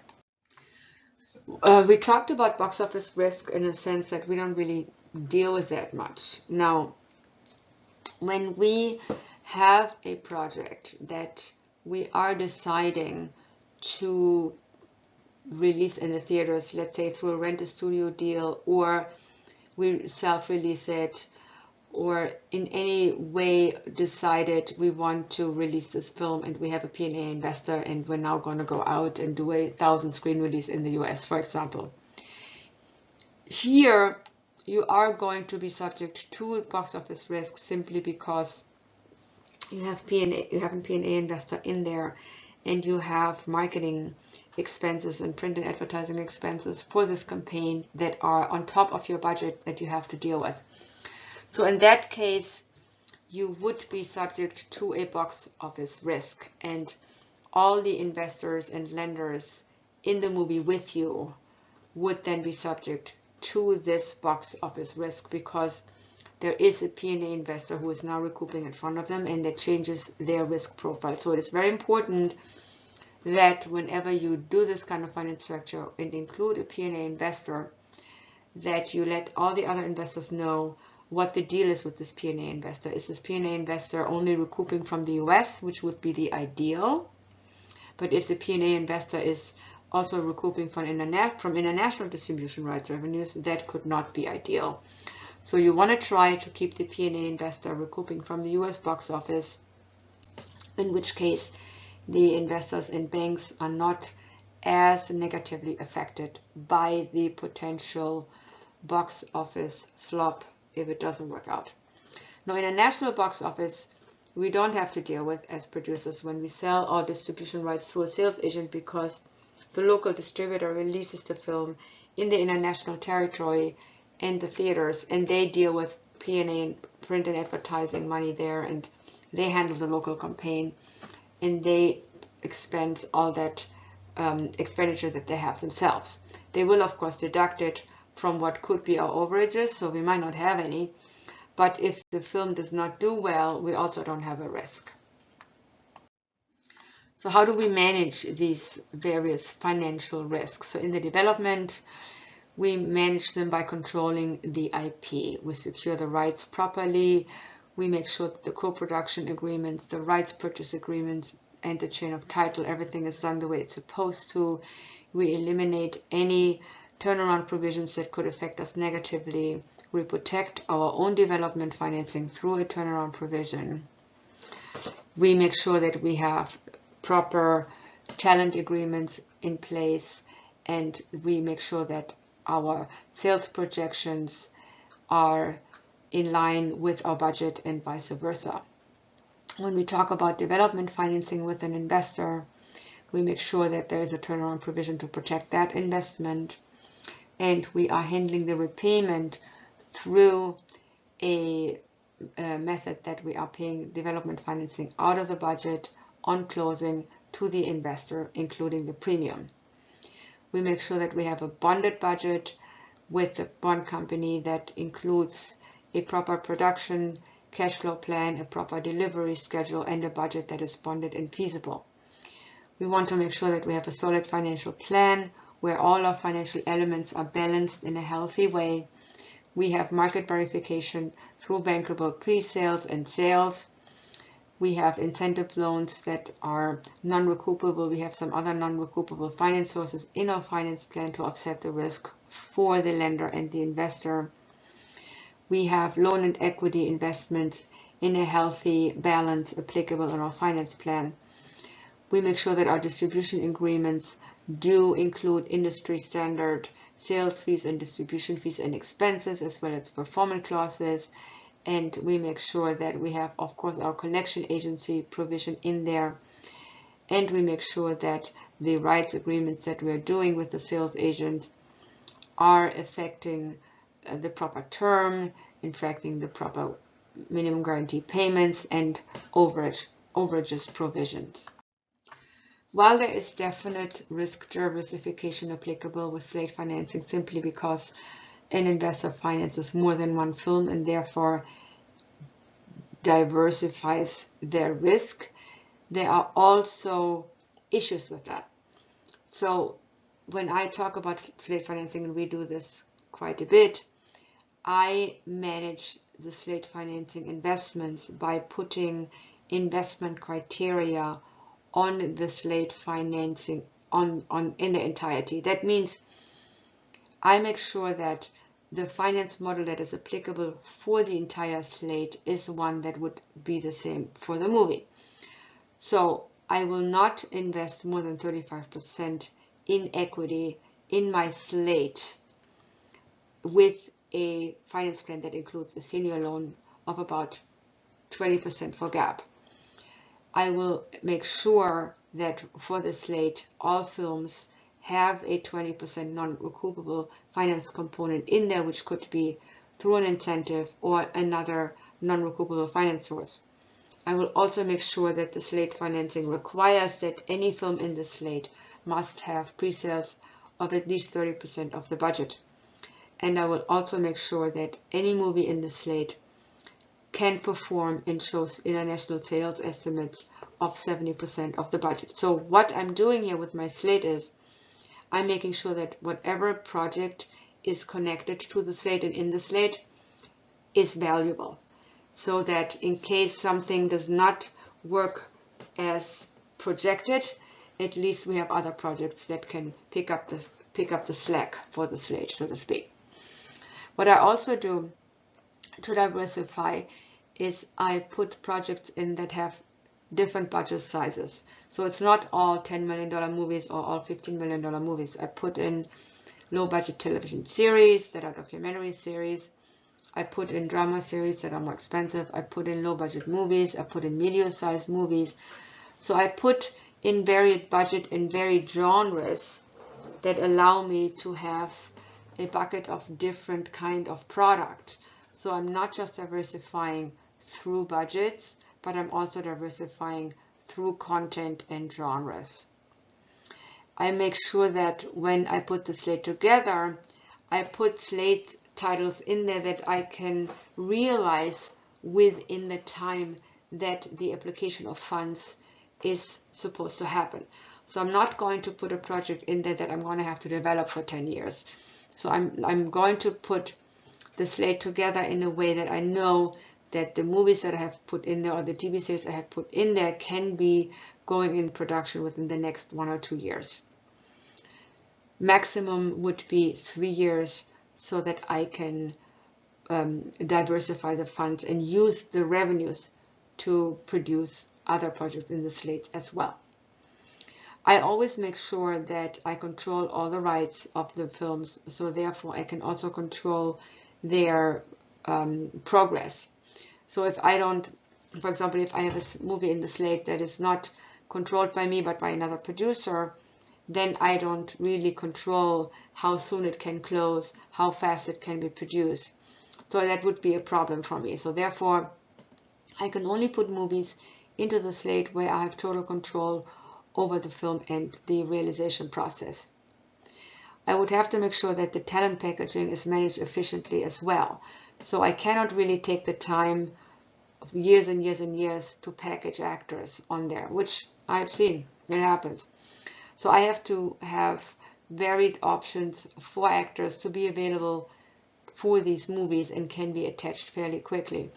S2: We talked about box office risk in a sense that we don't really deal with that much. Now, when we have a project that we are deciding to release in the theaters, let's say through a rent-a-studio deal, or we self-release it, or in any way decided we want to release this film and we have a P&A investor and we're now going to go out and do a 1,000 screen release in the US, for example. Here, you are going to be subject to box office risk simply because you have a P&A investor in there, and you have marketing expenses and print and advertising expenses for this campaign that are on top of your budget that you have to deal with. So in that case, you would be subject to a box office risk, and all the investors and lenders in the movie with you would then be subject to this box office risk because there is a P&A investor who is now recouping in front of them, and that changes their risk profile. So it is very important that whenever you do this kind of finance structure and include a P&A investor, that you let all the other investors know what the deal is with this P&A investor. Is this P&A investor only recouping from the US, which would be the ideal? But if the P&A investor is also recouping from international distribution rights revenues, that could not be ideal. So you want to try to keep the P&A investor recouping from the US box office, in which case the investors and banks are not as negatively affected by the potential box office flop if it doesn't work out. Now, in a national box office, we don't have to deal with as producers when we sell our distribution rights through a sales agent, because the local distributor releases the film in the international territory and the theaters, and they deal with P&A and print and advertising money there, and they handle the local campaign, and they expense all that expenditure that they have themselves. They will, of course, deduct it from what could be our overages, so we might not have any, but if the film does not do well, we also don't have a risk. So how do we manage these various financial risks? So in the development, we manage them by controlling the IP. We secure the rights properly. We make sure that the co-production agreements, the rights purchase agreements, and the chain of title, everything is done the way it's supposed to. We eliminate any turnaround provisions that could affect us negatively. We protect our own development financing through a turnaround provision. We make sure that we have proper talent agreements in place, and we make sure that our sales projections are in line with our budget and vice versa. When we talk about development financing with an investor, we make sure that there is a turnaround provision to protect that investment, and we are handling the repayment through a method that we are paying development financing out of the budget on closing to the investor, including the premium. We make sure that we have a bonded budget with the bond company that includes a proper production cash flow plan, a proper delivery schedule, and a budget that is bonded and feasible. We want to make sure that we have a solid financial plan where all our financial elements are balanced in a healthy way. We have market verification through bankable pre-sales and sales. We have incentive loans that are non-recoupable. We have some other non-recoupable finance sources in our finance plan to offset the risk for the lender and the investor. We have loan and equity investments in a healthy balance applicable in our finance plan. We make sure that our distribution agreements do include industry standard sales fees and distribution fees and expenses, as well as performance clauses. And we make sure that we have, of course, our collection agency provision in there. And we make sure that the rights agreements that we're doing with the sales agents are affecting the proper term, inflecting the proper minimum guarantee payments and overages provisions. While there is definite risk diversification applicable with slate financing simply because an investor finances more than one film and therefore diversifies their risk, there are also issues with that. So when I talk about slate financing, and we do this quite a bit, I manage the slate financing investments by putting investment criteria on the slate financing in the entirety. That means I make sure that the finance model that is applicable for the entire slate is one that would be the same for the movie. So I will not invest more than 35% in equity in my slate with a finance plan that includes a senior loan of about 20% for GAAP. I will make sure that for the slate, all films have a 20% non-recoupable finance component in there, which could be through an incentive or another non-recoupable finance source. I will also make sure that the slate financing requires that any film in the slate must have pre-sales of at least 30% of the budget. And I will also make sure that any movie in the slate can perform and shows international sales estimates of 70% of the budget. So what I'm doing here with my slate is I'm making sure that whatever project is connected to the slate and in the slate is valuable, so that in case something does not work as projected, at least we have other projects that can pick up the slack for the slate, so to speak. What I also do to diversify is I put projects in that have different budget sizes. So it's not all $10 million movies or all $15 million movies. I put in low budget television series that are documentary series. I put in drama series that are more expensive. I put in low budget movies. I put in medium sized movies. So I put in varied budget and varied genres that allow me to have a bucket of different kind of product. So I'm not just diversifying through budgets, but I'm also diversifying through content and genres. I make sure that when I put the slate together, I put slate titles in there that I can realize within the time that the application of funds is supposed to happen. So I'm not going to put a project in there that I'm going to have to develop for 10 years. So I'm going to put the slate together in a way that I know that the movies that I have put in there or the TV series I have put in there can be going in production within the next 1 or 2 years. Maximum would be 3 years, so that I can diversify the funds and use the revenues to produce other projects in the slate as well. I always make sure that I control all the rights of the films, so therefore I can also control their progress. So if I don't, for example, if I have a movie in the slate that is not controlled by me but by another producer, then I don't really control how soon it can close, how fast it can be produced. So that would be a problem for me. So therefore, I can only put movies into the slate where I have total control over the film and the realization process. I would have to make sure that the talent packaging is managed efficiently as well. So I cannot really take the time of years and years and years to package actors on there, which I've seen, it happens. So I have to have varied options for actors to be available for these movies and can be attached fairly quickly.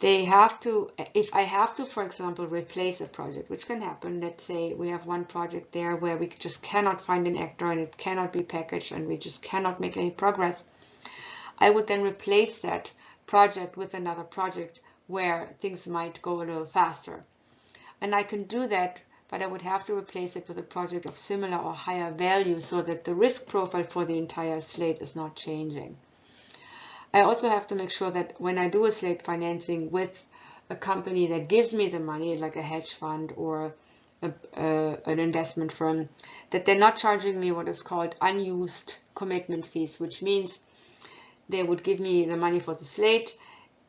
S2: They have to, if I have to, for example, replace a project, which can happen. Let's say we have one project there where we just cannot find an actor and it cannot be packaged and we just cannot make any progress. I would then replace that project with another project where things might go a little faster. And I can do that, but I would have to replace it with a project of similar or higher value so that the risk profile for the entire slate is not changing. I also have to make sure that when I do a slate financing with a company that gives me the money, like a hedge fund or an investment firm, that they're not charging me what is called unused commitment fees, which means they would give me the money for the slate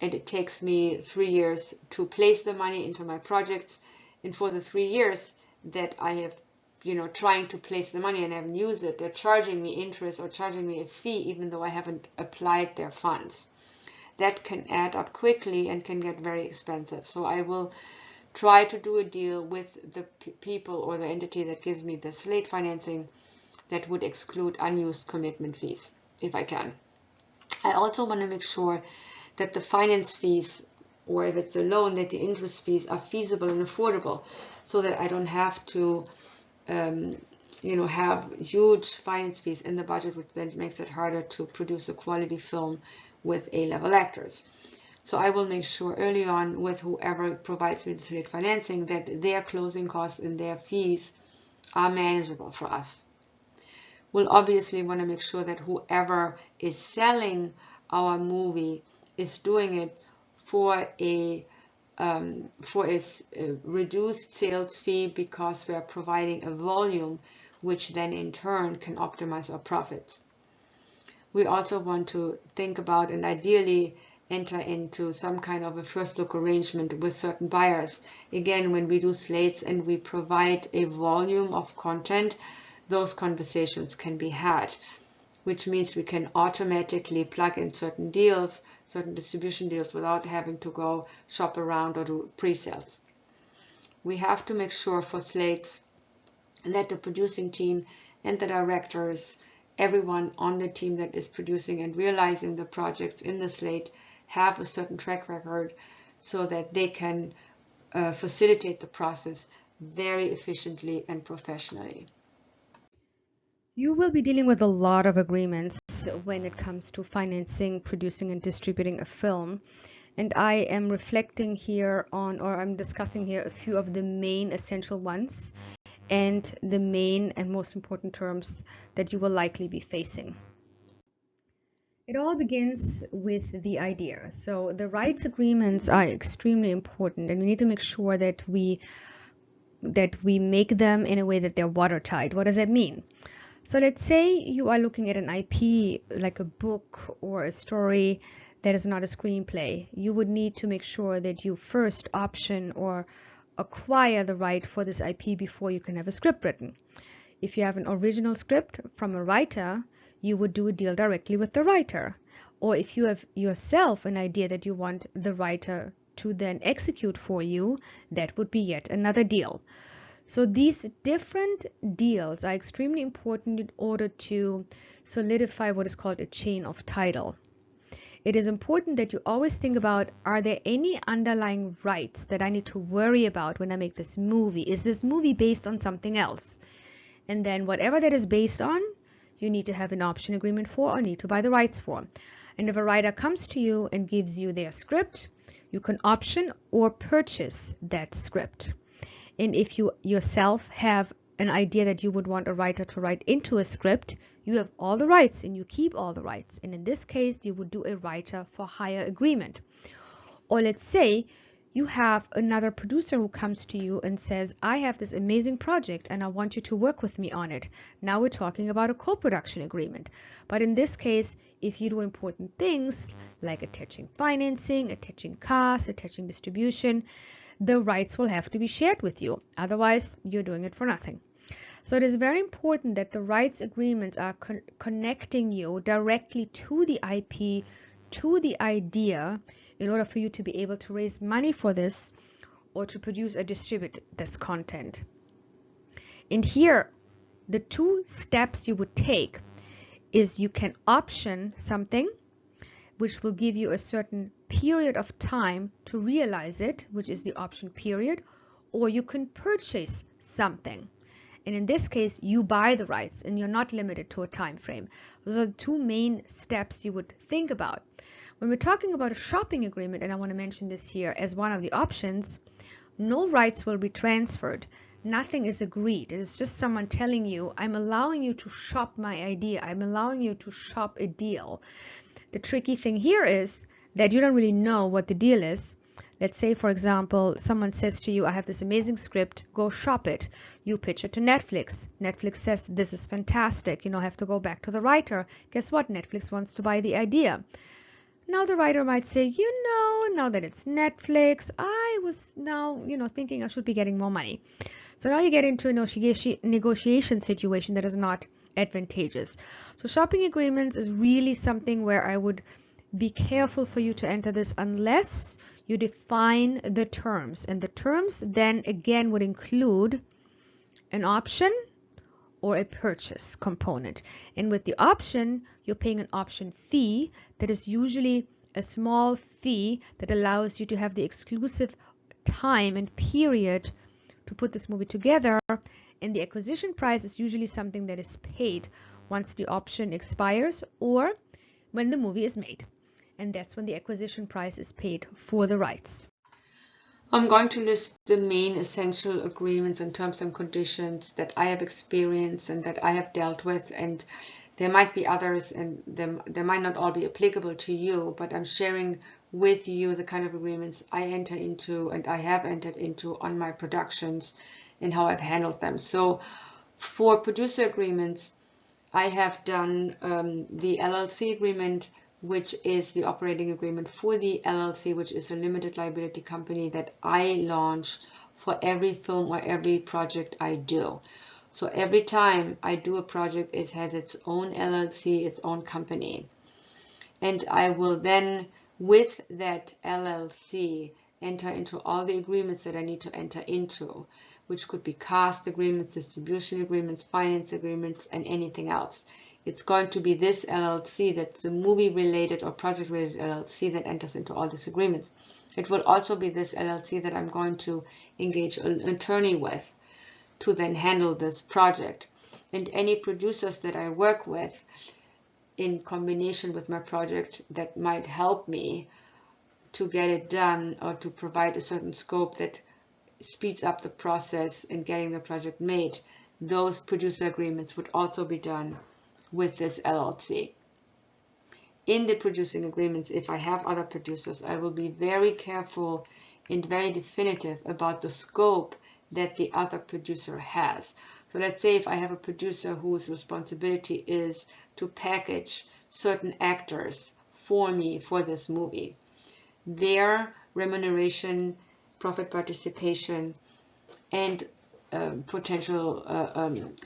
S2: and it takes me 3 years to place the money into my projects. And for the 3 years that I have, trying to place the money and haven't used it, they're charging me interest or charging me a fee even though I haven't applied their funds. That can add up quickly and can get very expensive. So I will try to do a deal with the people or the entity that gives me the slate financing that would exclude unused commitment fees, if I can. I also want to make sure that the finance fees, or if it's a loan, that the interest fees are feasible and affordable, so that I don't have to have huge finance fees in the budget, which then makes it harder to produce a quality film with A-level actors. So I will make sure early on with whoever provides me the slate financing that their closing costs and their fees are manageable for us. We'll obviously want to make sure that whoever is selling our movie is doing it for a reduced sales fee because we are providing a volume which then in turn can optimize our profits. We also want to think about and ideally enter into some kind of a first look arrangement with certain buyers. Again, when we do slates and we provide a volume of content, those conversations can be had, which means we can automatically plug in certain deals, certain distribution deals, without having to go shop around or do pre-sales. We have to make sure for slates that the producing team and the directors, everyone on the team that is producing and realizing the projects in the slate, have a certain track record so that they can facilitate the process very efficiently and professionally.
S1: You will be dealing with a lot of agreements when it comes to financing, producing, and distributing a film. And I am reflecting here on, or I'm discussing here, a few of the main essential ones and the main and most important terms that you will likely be facing. It all begins with the idea. So the rights agreements are extremely important, and we need to make sure that we make them in a way that they're watertight. What does that mean? So let's say you are looking at an IP, like a book or a story that is not a screenplay. You would need to make sure that you first option or acquire the right for this IP before you can have a script written. If you have an original script from a writer, you would do a deal directly with the writer. Or if you have yourself an idea that you want the writer to then execute for you, that would be yet another deal. So these different deals are extremely important in order to solidify what is called a chain of title. It is important that you always think about, are there any underlying rights that I need to worry about when I make this movie? Is this movie based on something else? And then whatever that is based on, you need to have an option agreement for or need to buy the rights for. And if a writer comes to you and gives you their script, you can option or purchase that script. And if you yourself have an idea that you would want a writer to write into a script, you have all the rights and you keep all the rights. And in this case, you would do a writer for hire agreement. Or let's say you have another producer who comes to you and says, I have this amazing project and I want you to work with me on it. Now we're talking about a co-production agreement. But in this case, if you do important things like attaching financing, attaching costs, attaching distribution, the rights will have to be shared with you. Otherwise, you're doing it for nothing. So it is very important that the rights agreements are connecting you directly to the IP, to the idea, in order for you to be able to raise money for this or to produce or distribute this content. And here, the two steps you would take is you can option something which will give you a certain period of time to realize it, which is the option period, or you can purchase something. And in this case, you buy the rights and you're not limited to a time frame. Those are the two main steps you would think about. When we're talking about a shopping agreement, and I want to mention this here as one of the options, no rights will be transferred. Nothing is agreed. It is just someone telling you, I'm allowing you to shop my idea. I'm allowing you to shop a deal. The tricky thing here is that you don't really know what the deal is. Let's say, for example, someone says to you, I have this amazing script, go shop it. You pitch it to Netflix. Netflix says, this is fantastic. I have to go back to the writer. Guess what? Netflix wants to buy the idea. Now the writer might say, now that it's Netflix, I was now, thinking I should be getting more money. So now you get into a negotiation situation that is not advantageous. So shopping agreements is really something where I would be careful for you to enter this unless you define the terms. And the terms then again would include an option or a purchase component. And with the option, you're paying an option fee that is usually a small fee that allows you to have the exclusive time and period to put this movie together. And the acquisition price is usually something that is paid once the option expires or when the movie is made. And that's when the acquisition price is paid for the rights.
S2: I'm going to list the main essential agreements and terms and conditions that I have experienced and that I have dealt with, and there might be others and they might not all be applicable to you, but I'm sharing with you the kind of agreements I enter into and I have entered into on my productions and how I've handled them. So for producer agreements, I have done the LLC agreement, which is the operating agreement for the LLC, which is a limited liability company that I launch for every film or every project I do. So every time I do a project, it has its own LLC, its own company. And I will then, with that LLC, enter into all the agreements that I need to enter into, which could be cast agreements, distribution agreements, finance agreements, and anything else. It's going to be this LLC, that's the movie-related or project-related LLC, that enters into all these agreements. It will also be this LLC that I'm going to engage an attorney with to then handle this project. And any producers that I work with in combination with my project that might help me to get it done or to provide a certain scope that speeds up the process in getting the project made, those producer agreements would also be done with this LLC. In the producing agreements, if I have other producers, I will be very careful and very definitive about the scope that the other producer has. So let's say if I have a producer whose responsibility is to package certain actors for me for this movie, their remuneration, profit participation, and potential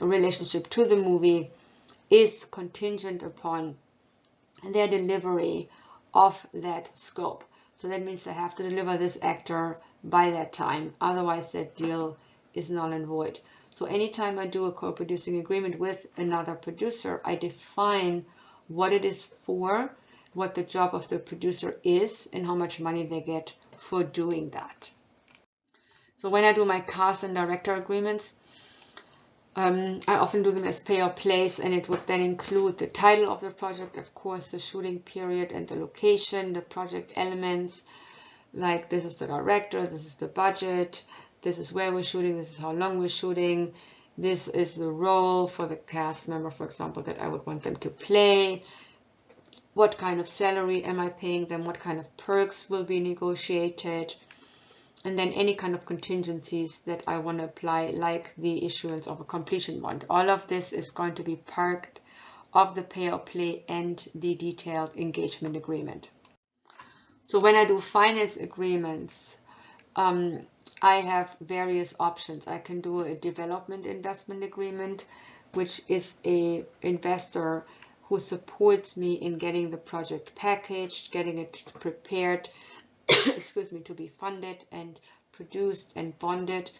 S2: relationship to the movie is contingent upon their delivery of that scope. So that means I have to deliver this actor by that time, otherwise that deal is null and void. So anytime I do a co-producing agreement with another producer, I define what it is for, what the job of the producer is, and how much money they get for doing that. So when I do my cast and director agreements, I often do them as pay or place, and it would then include the title of the project, of course, the shooting period and the location, the project elements, like this is the director, this is the budget, this is where we're shooting, this is how long we're shooting, this is the role for the cast member, for example, that I would want them to play, what kind of salary am I paying them, what kind of perks will be negotiated, and then any kind of contingencies that I want to apply, like the issuance of a completion bond. All of this is going to be part of the pay or play and the detailed engagement agreement. So when I do finance agreements, I have various options. I can do a development investment agreement, which is a investor who supports me in getting the project packaged, getting it prepared, excuse me, to be funded and produced and bonded.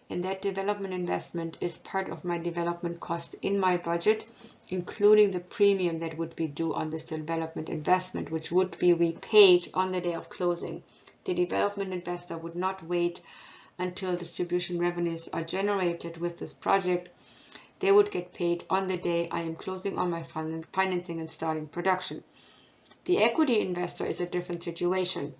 S2: And that development investment is part of my development cost in my budget, including the premium that would be due on this development investment, which would be repaid on the day of closing. The development investor would not wait until distribution revenues are generated with this project. They would get paid on the day I am closing on my financing and starting production. The equity investor is a different situation.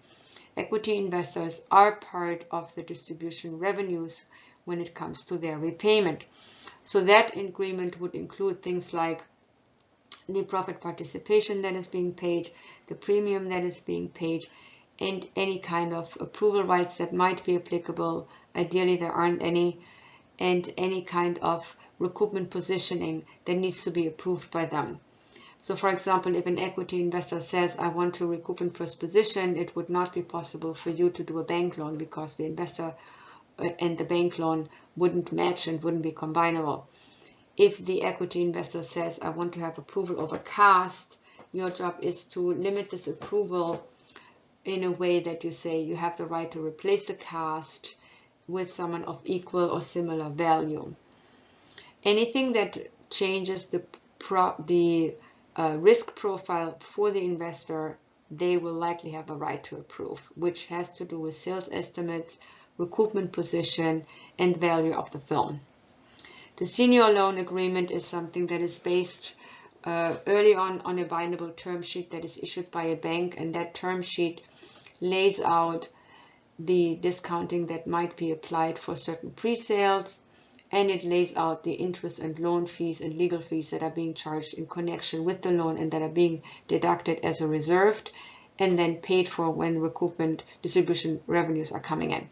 S2: Equity investors are part of the distribution revenues when it comes to their repayment. So that agreement would include things like the profit participation that is being paid, the premium that is being paid, and any kind of approval rights that might be applicable. Ideally, there aren't any, and any kind of recoupment positioning that needs to be approved by them. So for example, if an equity investor says, I want to recoup in first position, it would not be possible for you to do a bank loan because the investor and the bank loan wouldn't match and wouldn't be combinable. If the equity investor says, I want to have approval over cast, your job is to limit this approval in a way that you say you have the right to replace the cast with someone of equal or similar value. Anything that changes the risk profile for the investor, they will likely have a right to approve, which has to do with sales estimates, recoupment position, and value of the film. The senior loan agreement is something that is based early on a bindable term sheet that is issued by a bank, and that term sheet lays out the discounting that might be applied for certain pre-sales, and it lays out the interest and loan fees and legal fees that are being charged in connection with the loan and that are being deducted as a reserve and then paid for when recoupment distribution revenues are coming in.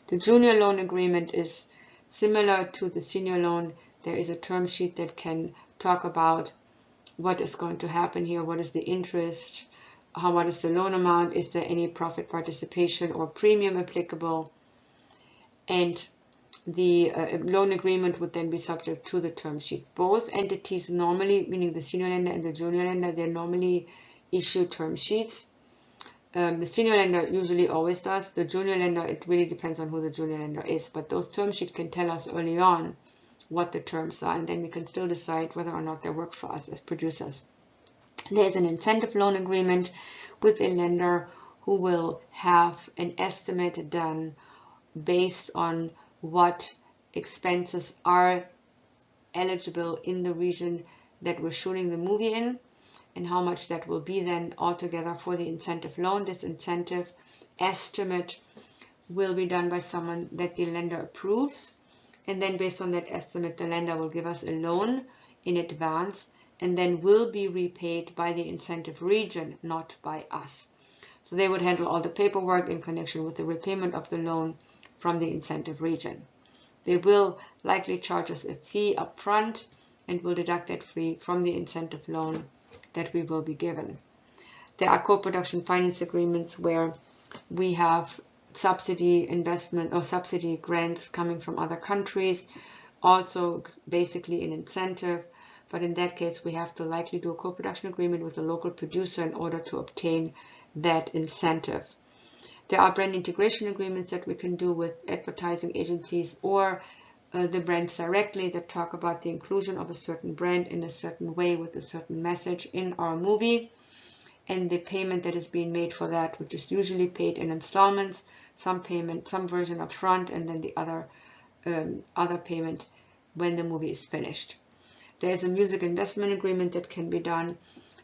S2: The junior loan agreement is similar to the senior loan. There is a term sheet that can talk about what is going to happen here, what is the interest, what is the loan amount, is there any profit participation or premium applicable, and the loan agreement would then be subject to the term sheet. Both entities normally, meaning the senior lender and the junior lender, they normally issue term sheets. The senior lender usually always does. The junior lender, it really depends on who the junior lender is, but those term sheets can tell us early on what the terms are, and then we can still decide whether or not they work for us as producers. There is an incentive loan agreement with a lender who will have an estimate done based on what expenses are eligible in the region that we're shooting the movie in, and how much that will be then altogether for the incentive loan. This incentive estimate will be done by someone that the lender approves, and then based on that estimate, the lender will give us a loan in advance and then will be repaid by the incentive region, not by us. So they would handle all the paperwork in connection with the repayment of the loan from the incentive region. They will likely charge us a fee up front and will deduct that fee from the incentive loan that we will be given. There are co-production finance agreements where we have subsidy investment or subsidy grants coming from other countries, also basically an incentive, but in that case we have to likely do a co-production agreement with a local producer in order to obtain that incentive. There are brand integration agreements that we can do with advertising agencies or the brands directly that talk about the inclusion of a certain brand in a certain way with a certain message in our movie, and the payment that is being made for that, which is usually paid in installments, some version up front, and then the other payment when the movie is finished. There is a music investment agreement that can be done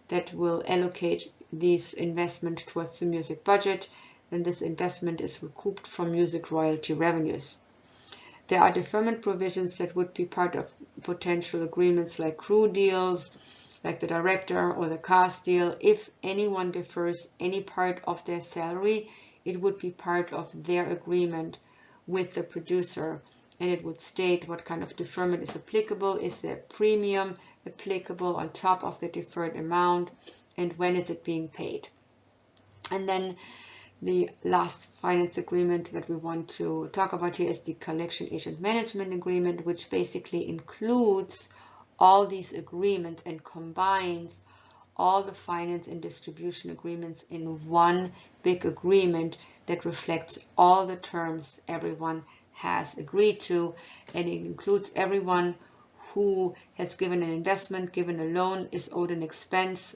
S2: that will allocate these investments towards the music budget, and this investment is recouped from music royalty revenues. There are deferment provisions that would be part of potential agreements like crew deals, like the director or the cast deal. If anyone defers any part of their salary, it would be part of their agreement with the producer, and it would state what kind of deferment is applicable, is there a premium applicable on top of the deferred amount, and when is it being paid. And then the last finance agreement that we want to talk about here is the collection agent management agreement, which basically includes all these agreements and combines all the finance and distribution agreements in one big agreement that reflects all the terms everyone has agreed to, and it includes everyone who has given an investment, given a loan, is owed an expense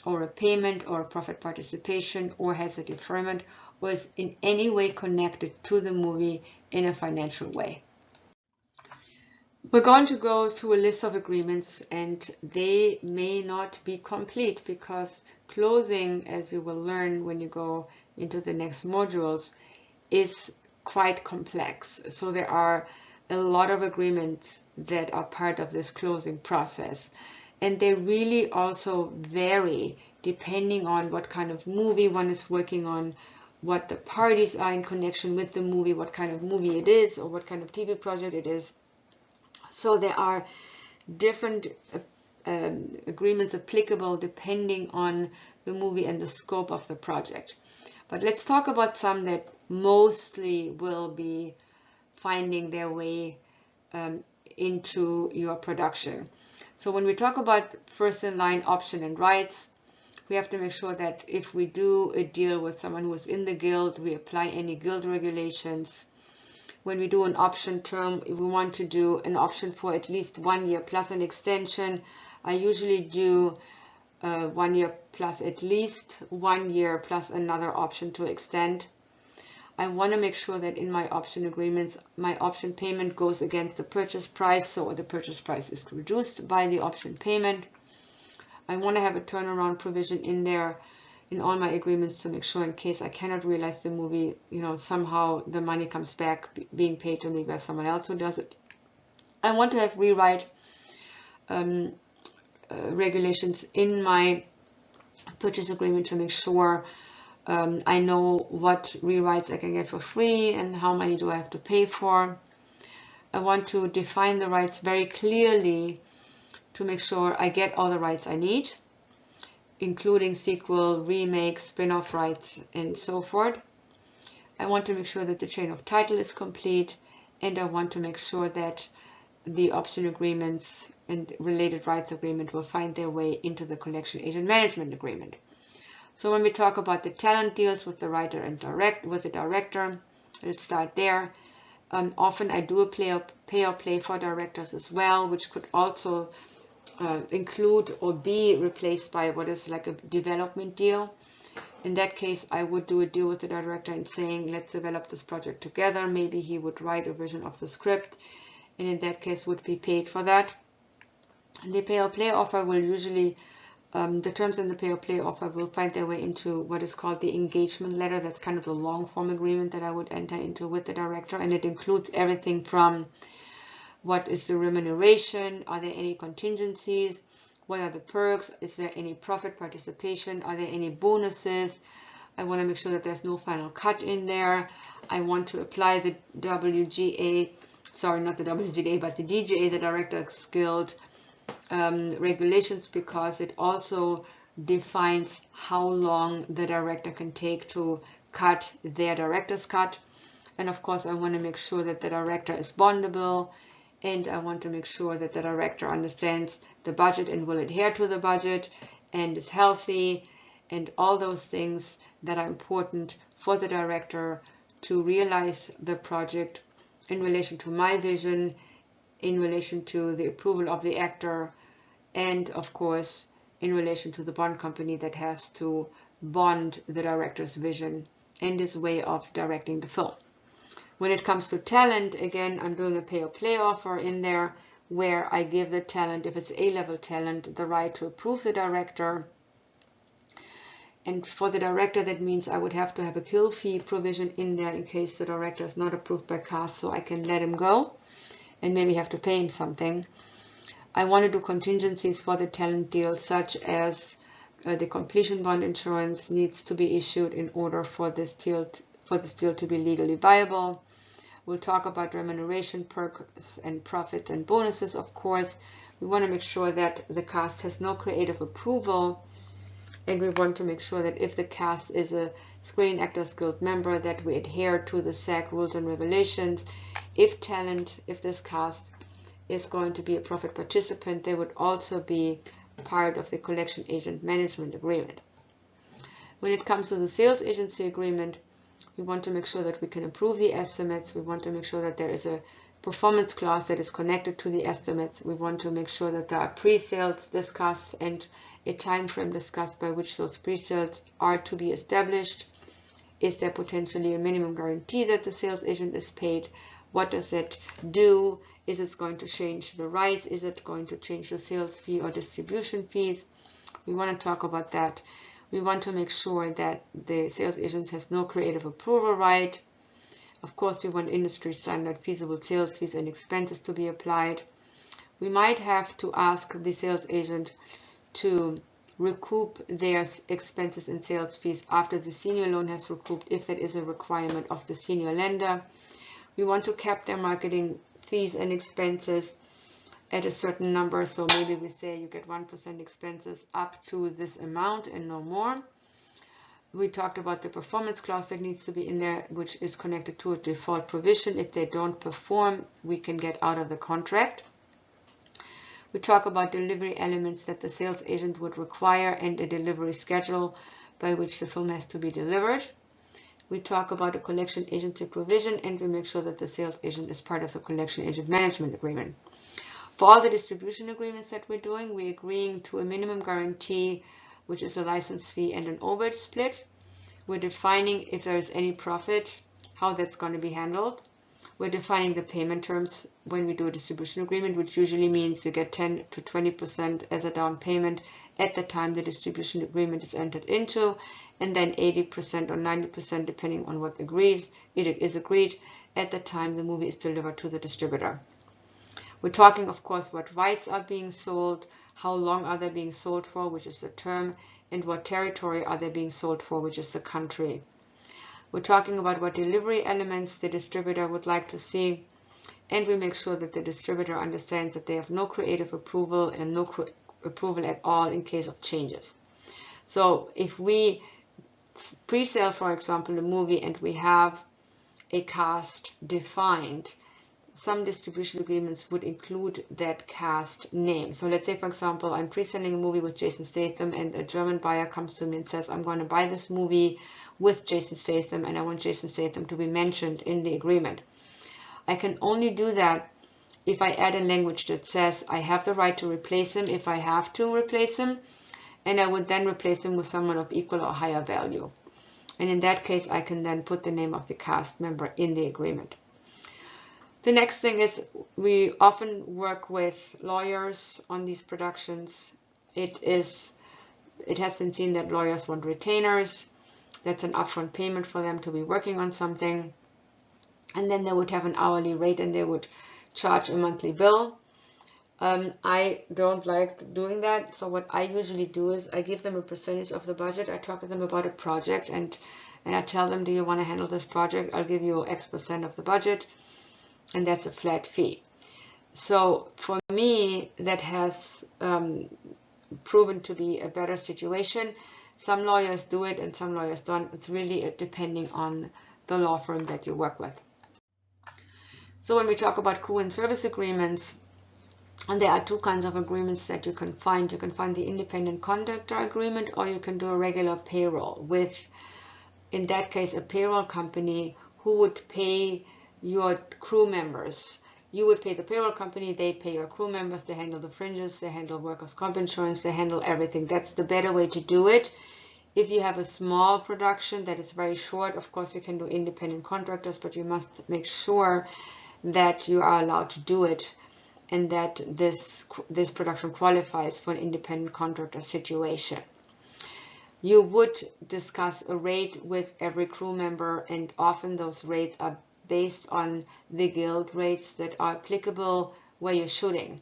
S2: or a payment or a profit participation, or has a deferment, or is in any way connected to the movie in a financial way. We're going to go through a list of agreements, and they may not be complete because closing, as you will learn when you go into the next modules, is quite complex. So there are a lot of agreements that are part of this closing process. And they really also vary depending on what kind of movie one is working on, what the parties are in connection with the movie, what kind of movie it is, or what kind of TV project it is. So there are different agreements applicable depending on the movie and the scope of the project. But let's talk about some that mostly will be finding their way into your production. So when we talk about first in line option and rights, we have to make sure that if we do a deal with someone who is in the guild, we apply any guild regulations. When we do an option term, if we want to do an option for at least 1 year plus an extension, I usually do 1 year plus at least 1 year plus another option to extend. I want to make sure that in my option agreements, my option payment goes against the purchase price, so the purchase price is reduced by the option payment. I want to have a turnaround provision in there in all my agreements to make sure in case I cannot realize the movie, somehow the money comes back being paid to me by someone else who does it. I want to have rewrite regulations in my purchase agreement to make sure I know what rewrites I can get for free and how many do I have to pay for. I want to define the rights very clearly to make sure I get all the rights I need, including sequel, remake, spin-off rights, and so forth. I want to make sure that the chain of title is complete, and I want to make sure that the option agreements and related rights agreement will find their way into the collection agent management agreement. So when we talk about the talent deals with the writer and with the director, let's start there. Often I do a pay or play for directors as well, which could also include or be replaced by what is like a development deal. In that case, I would do a deal with the director and saying, let's develop this project together. Maybe he would write a version of the script, and in that case would be paid for that. And the pay or play offer will usually, the terms in the pay or play offer will find their way into what is called the engagement letter. That's kind of the long form agreement that I would enter into with the director, and it includes everything from what is the remuneration, are there any contingencies, what are the perks, is there any profit participation, are there any bonuses. I want to make sure that there's no final cut in there. I want to apply the WGA, sorry, not the WGA, but the DGA, the Directors Guild regulations, because it also defines how long the director can take to cut their director's cut. And of course, I want to make sure that the director is bondable, and I want to make sure that the director understands the budget and will adhere to the budget and is healthy, and all those things that are important for the director to realize the project in relation to my vision, in relation to the approval of the actor, and of course in relation to the bond company that has to bond the director's vision and his way of directing the film. When it comes to talent, again, I'm doing a pay or play offer in there where I give the talent, if it's A-level talent, the right to approve the director. And for the director, that means I would have to have a kill fee provision in there in case the director is not approved by cast, so I can let him go and maybe have to pay him something. I want to do contingencies for the talent deal, such as the completion bond insurance needs to be issued in order for this deal to be legally viable. We'll talk about remuneration, perks, and profits and bonuses, of course. We want to make sure that the cast has no creative approval, and we want to make sure that if the cast is a Screen Actors Guild member, that we adhere to the SAG rules and regulations. If this cast is going to be a profit participant, they would also be part of the collection agent management agreement. When it comes to the sales agency agreement, We want to make sure that we can improve the estimates. We want to make sure that there is a performance clause that is connected to the estimates. We want to make sure that there are pre-sales discussed and a time frame discussed by which those pre-sales are to be established. Is there potentially a minimum guarantee that the sales agent is paid? What does it do? Is it going to change the rights? Is it going to change the sales fee or distribution fees? We want to talk about that. We want to make sure that the sales agent has no creative approval right. Of course, we want industry standard feasible sales fees and expenses to be applied. We might have to ask the sales agent to recoup their expenses and sales fees after the senior loan has recouped, if that is a requirement of the senior lender. We want to cap their marketing fees and expenses at a certain number, so maybe we say you get 1% expenses up to this amount and no more. We talked about the performance clause that needs to be in there, which is connected to a default provision. If they don't perform, we can get out of the contract. We talk about delivery elements that the sales agent would require and a delivery schedule by which the film has to be delivered. We talk about a collection agency provision, and we make sure that the sales agent is part of the collection agent management agreement. For all the distribution agreements that we're doing, we're agreeing to a minimum guarantee, which is a license fee and an overage split. We're defining if there is any profit, how that's going to be handled. We're defining the payment terms when we do a distribution agreement, which usually means you get 10 to 20% as a down payment at the time the distribution agreement is entered into, and then 80% or 90% depending on what it is agreed at the time the movie is delivered to the distributor. We're talking, of course, what rights are being sold, how long are they being sold for, which is the term, and what territory are they being sold for, which is the country. We're talking about what delivery elements the distributor would like to see, and we make sure that the distributor understands that they have no creative approval and no approval at all in case of changes. So if we pre-sale, for example, a movie and we have a cast defined, some distribution agreements would include that cast name. So let's say, for example, I'm pre-selling a movie with Jason Statham and a German buyer comes to me and says, I'm going to buy this movie with Jason Statham and I want Jason Statham to be mentioned in the agreement. I can only do that if I add a language that says I have the right to replace him if I have to replace him, and I would then replace him with someone of equal or higher value. And in that case, I can then put the name of the cast member in the agreement. The next thing is we often work with lawyers on these productions. It has been seen that lawyers want retainers. That's an upfront payment for them to be working on something. And then they would have an hourly rate and they would charge a monthly bill. I don't like doing that. So what I usually do is I give them a percentage of the budget. I talk to them about a project and I tell them, do you want to handle this project? I'll give you X percent of the budget. And that's a flat fee. So for me, that has proven to be a better situation. Some lawyers do it and some lawyers don't. It's really depending on the law firm that you work with. So when we talk about crew and service agreements, and there are two kinds of agreements that you can find. You can find the independent contractor agreement, or you can do a regular payroll with, in that case, a payroll company who would pay your crew members. You would pay the payroll company, they pay your crew members, they handle the fringes, they handle workers' comp insurance, they handle everything. That's the better way to do it. If you have a small production that is very short, of course you can do independent contractors, but you must make sure that you are allowed to do it and that this production qualifies for an independent contractor situation. You would discuss a rate with every crew member, and often those rates are based on the guild rates that are applicable where you're shooting.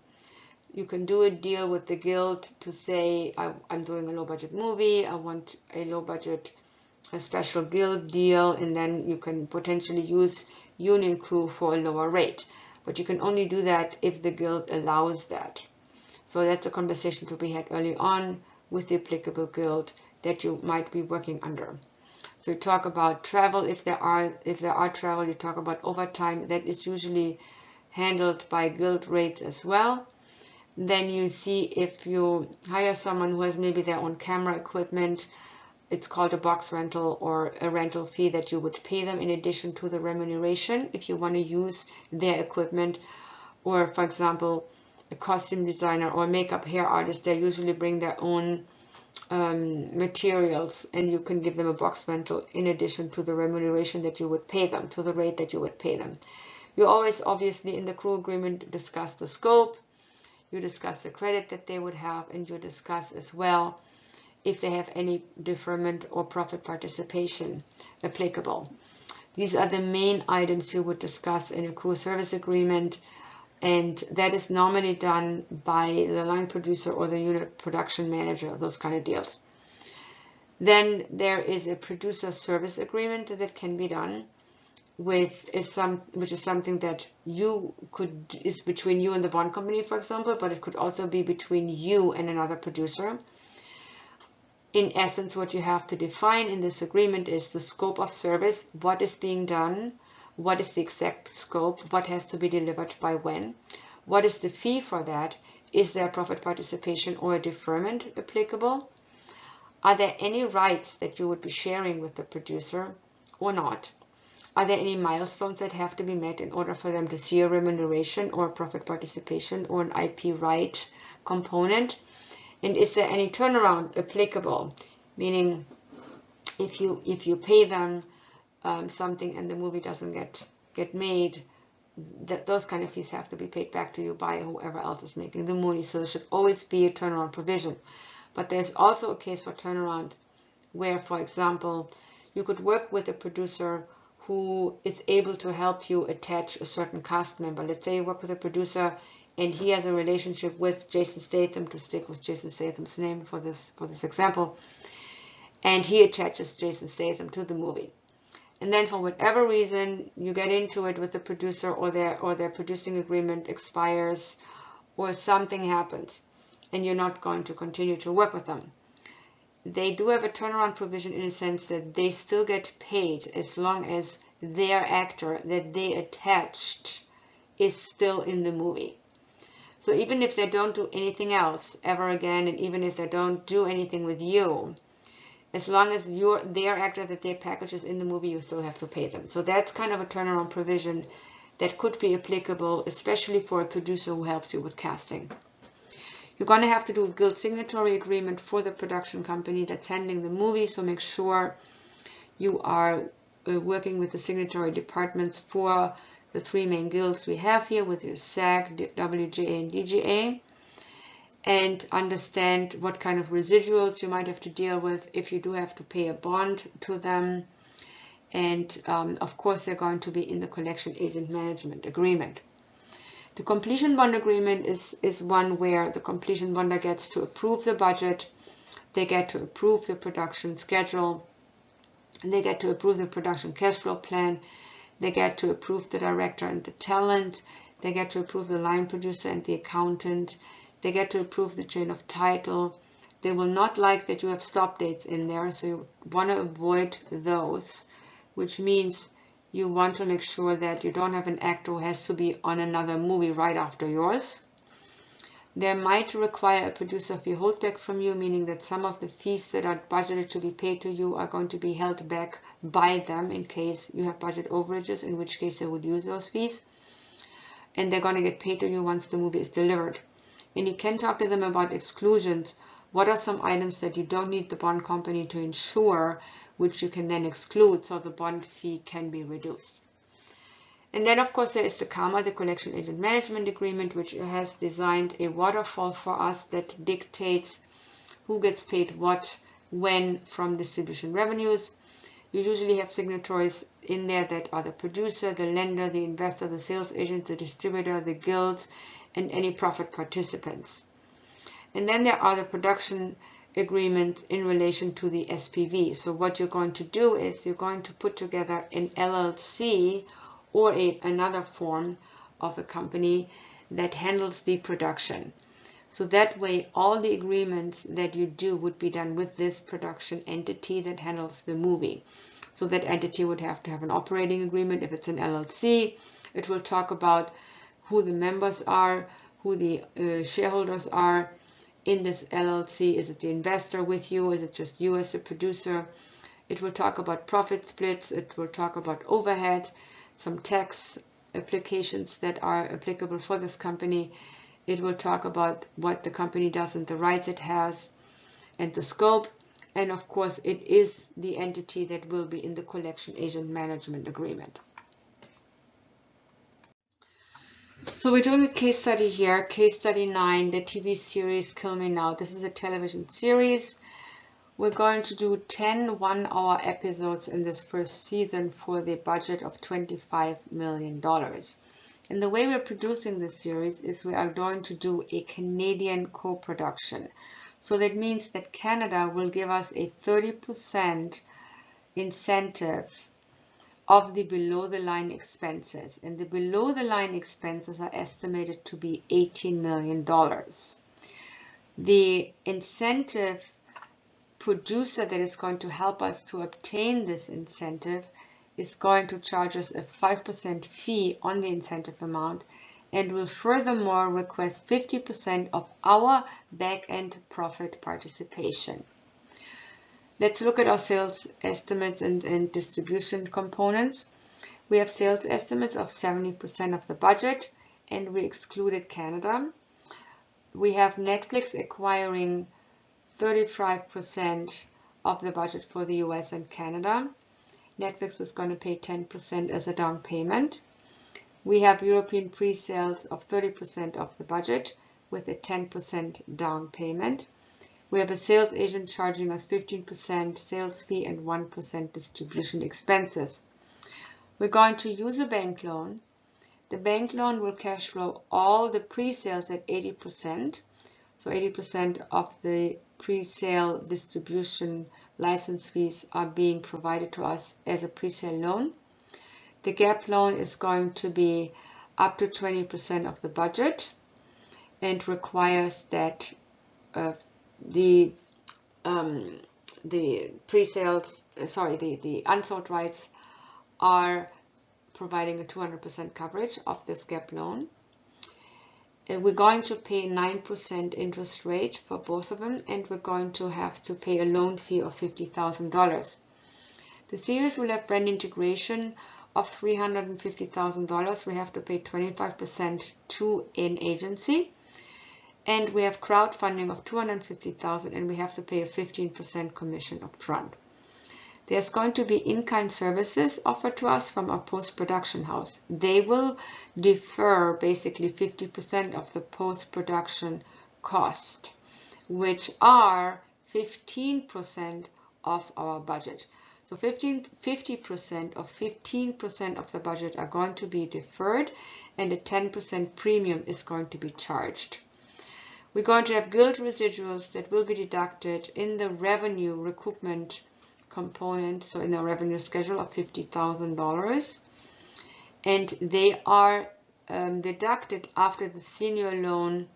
S2: You can do a deal with the guild to say, I'm doing a low budget movie, I want a low budget, a special guild deal, and then you can potentially use union crew for a lower rate. But you can only do that if the guild allows that. So that's a conversation to be had early on with the applicable guild that you might be working under. So you talk about travel, if there are travel, you talk about overtime. That is usually handled by guild rates as well. Then you see if you hire someone who has maybe their own camera equipment, it's called a box rental or a rental fee that you would pay them in addition to the remuneration if you want to use their equipment. Or for example, a costume designer or makeup hair artist, they usually bring their own materials, and you can give them a box rental in addition to the remuneration that you would pay them, to the rate that you would pay them. You always obviously in the crew agreement discuss the scope, you discuss the credit that they would have, and you discuss as well if they have any deferment or profit participation applicable. These are the main items you would discuss in a crew service agreement, and that is normally done by the line producer or the unit production manager, those kind of deals. Then there is a producer service agreement that can be done which is something that is between you and the bond company, for example, but it could also be between you and another producer. In essence, what you have to define in this agreement is the scope of service, what is being done, what is the exact scope, what has to be delivered by when, what is the fee for that, is there profit participation or a deferment applicable, are there any rights that you would be sharing with the producer or not, are there any milestones that have to be met in order for them to see a remuneration or a profit participation or an IP right component, and is there any turnaround applicable, meaning if you pay them something and the movie doesn't get made, those kind of fees have to be paid back to you by whoever else is making the movie. So there should always be a turnaround provision. But there's also a case for turnaround where, for example, you could work with a producer who is able to help you attach a certain cast member. Let's say you work with a producer and he has a relationship with Jason Statham, to stick with Jason Statham's name for this example, and he attaches Jason Statham to the movie. And then for whatever reason you get into it with the producer, or their producing agreement expires, or something happens and you're not going to continue to work with them. They do have a turnaround provision in a sense that they still get paid as long as their actor that they attached is still in the movie. So even if they don't do anything else ever again, and even if they don't do anything with you, as long as their actor that they package is in the movie, you still have to pay them. So that's kind of a turnaround provision that could be applicable, especially for a producer who helps you with casting. You're going to have to do a guild signatory agreement for the production company that's handling the movie, so make sure you are working with the signatory departments for the three main guilds we have here, with your SAG, WGA, and DGA, and understand what kind of residuals you might have to deal with if you do have to pay a bond to them. And of course, they're going to be in the collection agent management agreement. The completion bond agreement is one where the completion bonder gets to approve the budget, they get to approve the production schedule, and they get to approve the production cash flow plan, they get to approve the director and the talent, they get to approve the line producer and the accountant, they get to approve the chain of title. They will not like that you have stop dates in there, so you want to avoid those, which means you want to make sure that you don't have an actor who has to be on another movie right after yours. They might require a producer fee holdback from you, meaning that some of the fees that are budgeted to be paid to you are going to be held back by them in case you have budget overages, in which case they would use those fees. And they're going to get paid to you once the movie is delivered. And you can talk to them about exclusions. What are some items that you don't need the bond company to insure, which you can then exclude so the bond fee can be reduced. And then of course there is the CAMA, the Collection Agent Management Agreement, which has designed a waterfall for us that dictates who gets paid what, when from distribution revenues. You usually have signatories in there that are the producer, the lender, the investor, the sales agent, the distributor, the guilds, and any profit participants. And then there are the production agreements in relation to the SPV. So what you're going to do is you're going to put together an LLC or another form of a company that handles the production. So that way all the agreements that you do would be done with this production entity that handles the movie. So that entity would have to have an operating agreement. If it's an LLC, it will talk about who the members are, who the shareholders are, in this LLC. Is it the investor with you? Is it just you as a producer? It will talk about profit splits. It will talk about overhead, some tax applications that are applicable for this company. It will talk about what the company does and the rights it has and the scope. And of course, it is the entity that will be in the collection agent management agreement. So we're doing a case study here, case study 9, the TV series Kill Me Now. This is a television series. We're going to do 10 one-hour episodes in this first season for the budget of $25 million. And the way we're producing this series is we are going to do a Canadian co-production. So that means that Canada will give us a 30% incentive of the below-the-line expenses. And the below-the-line expenses are estimated to be $18 million. The incentive producer that is going to help us to obtain this incentive is going to charge us a 5% fee on the incentive amount and will furthermore request 50% of our back-end profit participation. Let's look at our sales estimates and distribution components. We have sales estimates of 70% of the budget, and we excluded Canada. We have Netflix acquiring 35% of the budget for the US and Canada. Netflix was going to pay 10% as a down payment. We have European pre-sales of 30% of the budget with a 10% down payment. We have a sales agent charging us 15% sales fee and 1% distribution expenses. We're going to use a bank loan. The bank loan will cash flow all the pre-sales at 80%. So 80% of the pre-sale distribution license fees are being provided to us as a pre-sale loan. The gap loan is going to be up to 20% of the budget and requires that the unsold rights are providing a 200% coverage of this gap loan. We're going to pay 9% interest rate for both of them, and we're going to have to pay a loan fee of $50,000. The series will have brand integration of $350,000. We have to pay 25% to an agency, and we have crowdfunding of $250,000, and we have to pay a 15% commission upfront. There's going to be in-kind services offered to us from our post-production house. They will defer basically 50% of the post-production cost, which are 15% of our budget. So 50% of 15% of the budget are going to be deferred, and a 10% premium is going to be charged. We're going to have guild residuals that will be deducted in the revenue recoupment component, so in the revenue schedule of $50,000, and they are deducted after the senior loan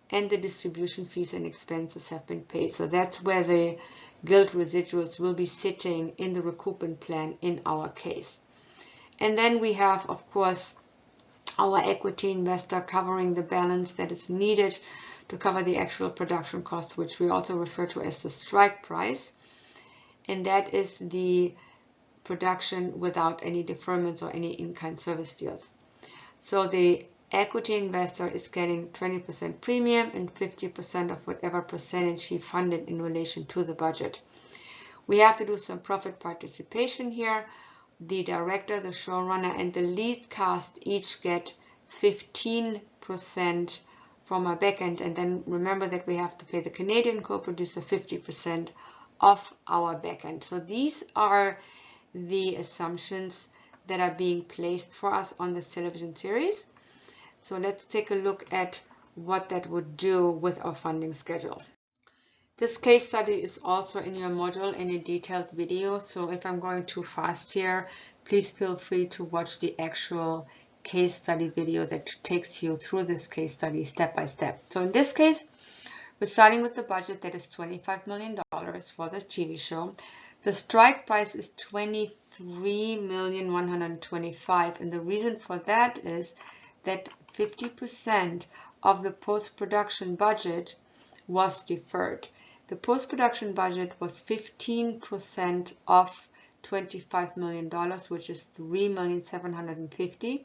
S2: and the distribution fees and expenses have been paid. So that's where the guild residuals will be sitting in the recoupment plan in our case. And then we have, of course, our equity investor covering the balance that is needed to cover the actual production costs, which we also refer to as the strike price. And that is the production without any deferments or any in-kind service deals. So the equity investor is getting 20% premium and 50% of whatever percentage he funded in relation to the budget. We have to do some profit participation here. The director, the showrunner, and the lead cast each get 15% from our backend. And then remember that we have to pay the Canadian co-producer 50% of our backend. So these are the assumptions that are being placed for us on this television series. So let's take a look at what that would do with our funding schedule. This case study is also in your module in a detailed video. So if I'm going too fast here, please feel free to watch the actual case study video that takes you through this case study step by step. So in this case, we're starting with the budget that is $25 million for the TV show. The strike price is $23,125,000, and the reason for that is that 50% of the post-production budget was deferred. The post-production budget was 15% of $25 million, which is $3,750,000.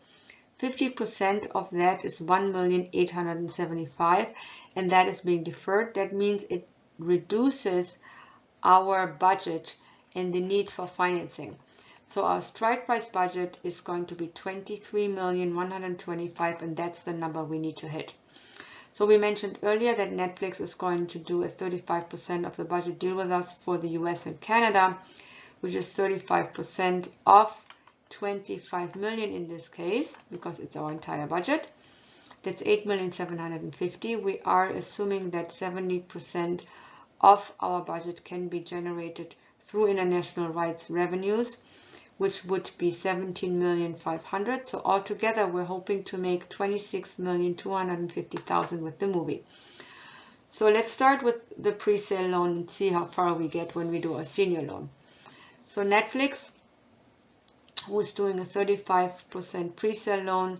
S2: 50% of that is $1,875,000, and that is being deferred. That means it reduces our budget and the need for financing. So our strike price budget is going to be $23,125,000, and that's the number we need to hit. So we mentioned earlier that Netflix is going to do a 35% of the budget deal with us for the US and Canada, which is 35% of 25 million in this case, because it's our entire budget. That's 8,750,000. We are assuming that 70% of our budget can be generated through international rights revenues, which would be 17,500,000. So altogether, we're hoping to make 26,250,000 with the movie. So let's start with the pre-sale loan and see how far we get when we do a senior loan. So Netflix, who's doing a 35% pre-sale loan,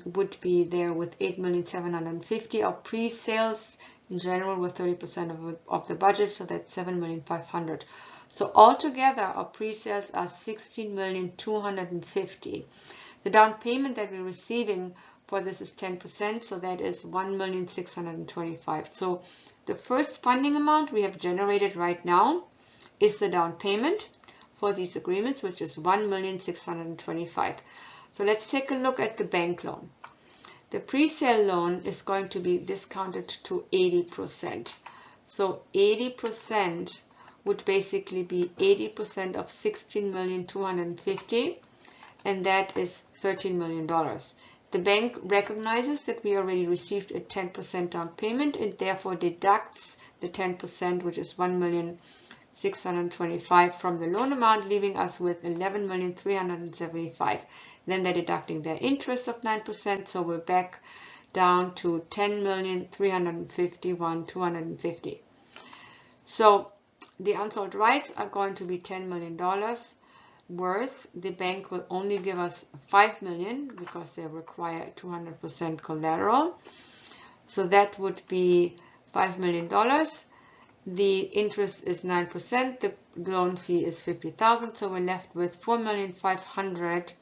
S2: would be there with 8,750,000. Our pre-sales in general were 30% of the budget, so that's 7,500,000. So altogether, our pre-sales are 16,250,000. The down payment that we're receiving for this is 10%, so that is 1,625,000. So the first funding amount we have generated right now is the down payment for these agreements, which is 1,625,000. So let's take a look at the bank loan. The pre-sale loan is going to be discounted to 80%. So 80% would basically be 80% of 16,250,000, and that is $13 million. The bank recognizes that we already received a 10% down payment and therefore deducts the 10%, which is 1,625,000 from the loan amount, leaving us with 11,375,000. Then they're deducting their interest of 9%, so we're back down to 10,351,250. So the unsold rights are going to be $10 million worth. The bank will only give us $5 million because they require 200% collateral. So that would be $5 million. The interest is 9%. The loan fee is $50,000. So we're left with $4,500,000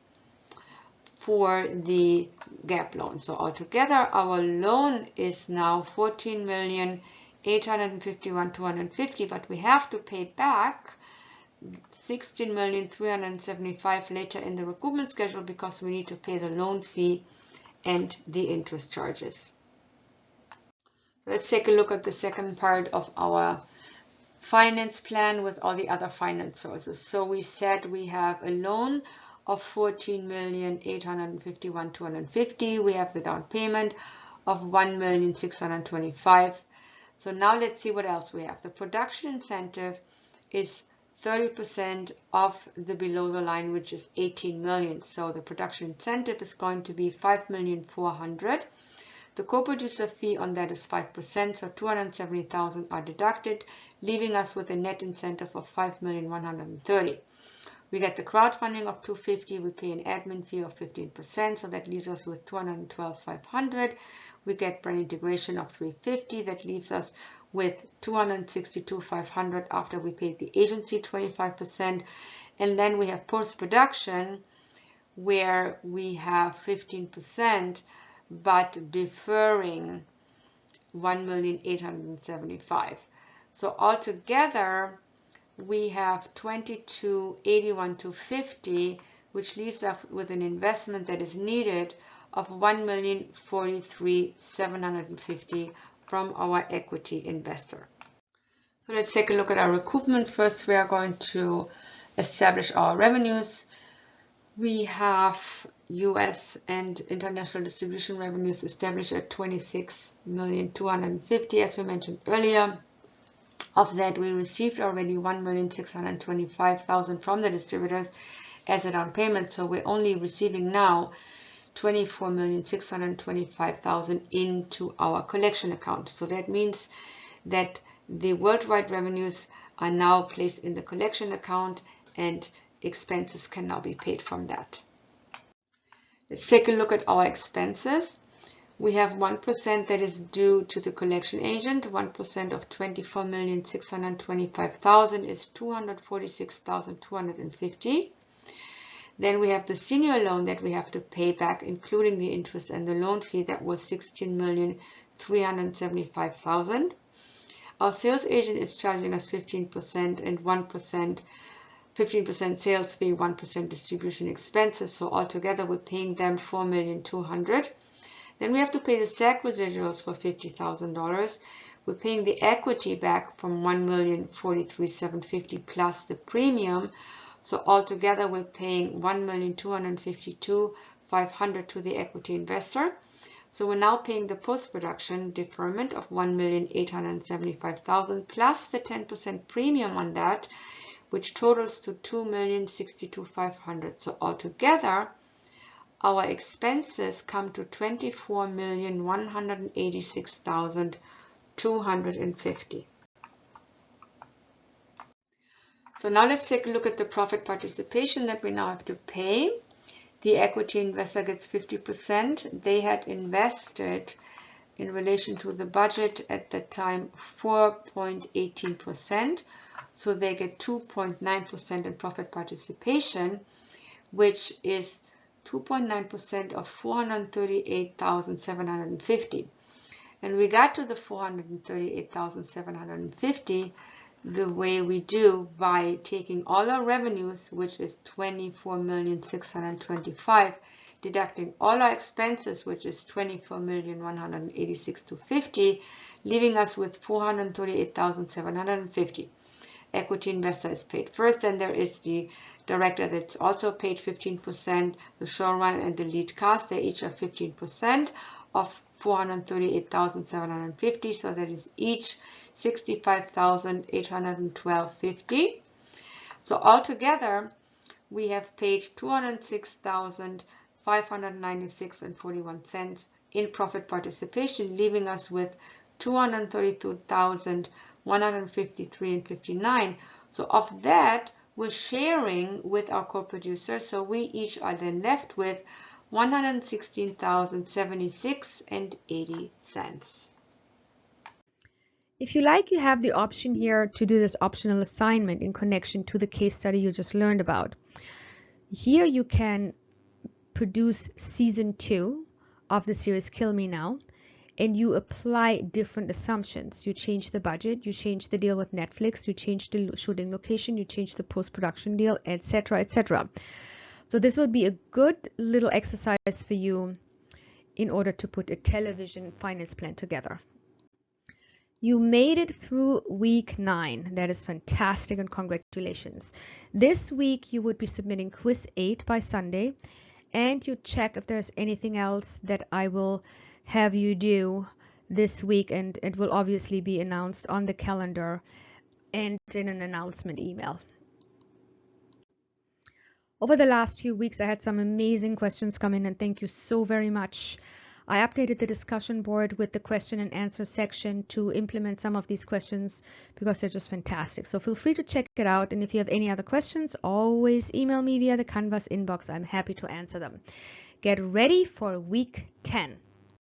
S2: for the gap loan. So altogether, our loan is now $14,851,250, but we have to pay back $16,375,000 later in the recoupment schedule because we need to pay the loan fee and the interest charges. So let's take a look at the second part of our finance plan with all the other finance sources. So we said we have a loan of $14,851,250. We have the down payment of $1,625,000. So now let's see what else we have. The production incentive is 30% of the below the line, which is 18 million. So the production incentive is going to be 5,400,000. The co-producer fee on that is 5%, so 270,000 are deducted, leaving us with a net incentive of 5,130,000. We get the crowdfunding of 250. We pay an admin fee of 15%, so that leaves us with 212,500. We get brand integration of 350. That leaves us with 262,500 after we paid the agency 25%. And then we have post-production where we have 15%, but deferring 1,875,000. So altogether, we have 22,81,250, which leaves us with an investment that is needed of 1,043,750 from our equity investor. So let's take a look at our recoupment. First, we are going to establish our revenues. We have US and international distribution revenues established at 26,250,000, as we mentioned earlier. Of that, we received already 1,625,000 from the distributors as a down payment. So we're only receiving now 24,625,000 into our collection account. So that means that the worldwide revenues are now placed in the collection account and expenses can now be paid from that. Let's take a look at our expenses. We have 1% that is due to the collection agent. 1% of 24,625,000 is 246,250. Then we have the senior loan that we have to pay back, including the interest and the loan fee. That was 16,375,000. Our sales agent is charging us 15% and 1%, 15% sales fee, 1% distribution expenses. So altogether we're paying them $4,200,000. Then we have to pay the SAC residuals for $50,000. We're paying the equity back from $1,043,750 plus the premium. So altogether we're paying $1,252,500 to the equity investor. So we're now paying the post-production deferment of $1,875,000 plus the 10% premium on that, which totals to $2,062,500. So altogether, our expenses come to $24,186,250. So now let's take a look at the profit participation that we now have to pay. The equity investor gets 50%. They had invested in relation to the budget at the time 4.18%. So they get 2.9% in profit participation, which is 2.9% of 438,750. And we got to the 438,750 the way we do by taking all our revenues, which is 24,625,000, deducting all our expenses, which is 24,186,250, leaving us with 438,750. Equity investor is paid first, then there is the director that's also paid 15%, the showrunner and the lead cast, they each have 15% of 438,750, so that is each 65,812.50. So altogether we have paid 206,596.41 in profit participation, leaving us with 232,153.59. So of that, we're sharing with our co-producer, so we each are then left with 116,076.80.
S1: If you like, you have the option here to do this optional assignment in connection to the case study you just learned about. Here you can produce season 2 of the series Kill Me Now, and you apply different assumptions. You change the budget, you change the deal with Netflix, you change the shooting location, you change the post-production deal, etc., etc. So this would be a good little exercise for you in order to put a television finance plan together. You made it through week 9. That is fantastic, and congratulations. This week you would be submitting quiz 8 by Sunday, and you check if there's anything else that I will have you do this week, and it will obviously be announced on the calendar and in an announcement email. Over the last few weeks, I had some amazing questions come in, and thank you so very much. I updated the discussion board with the question and answer section to implement some of these questions because they're just fantastic. So feel free to check it out. And if you have any other questions, always email me via the Canvas inbox. I'm happy to answer them. Get ready for week 10.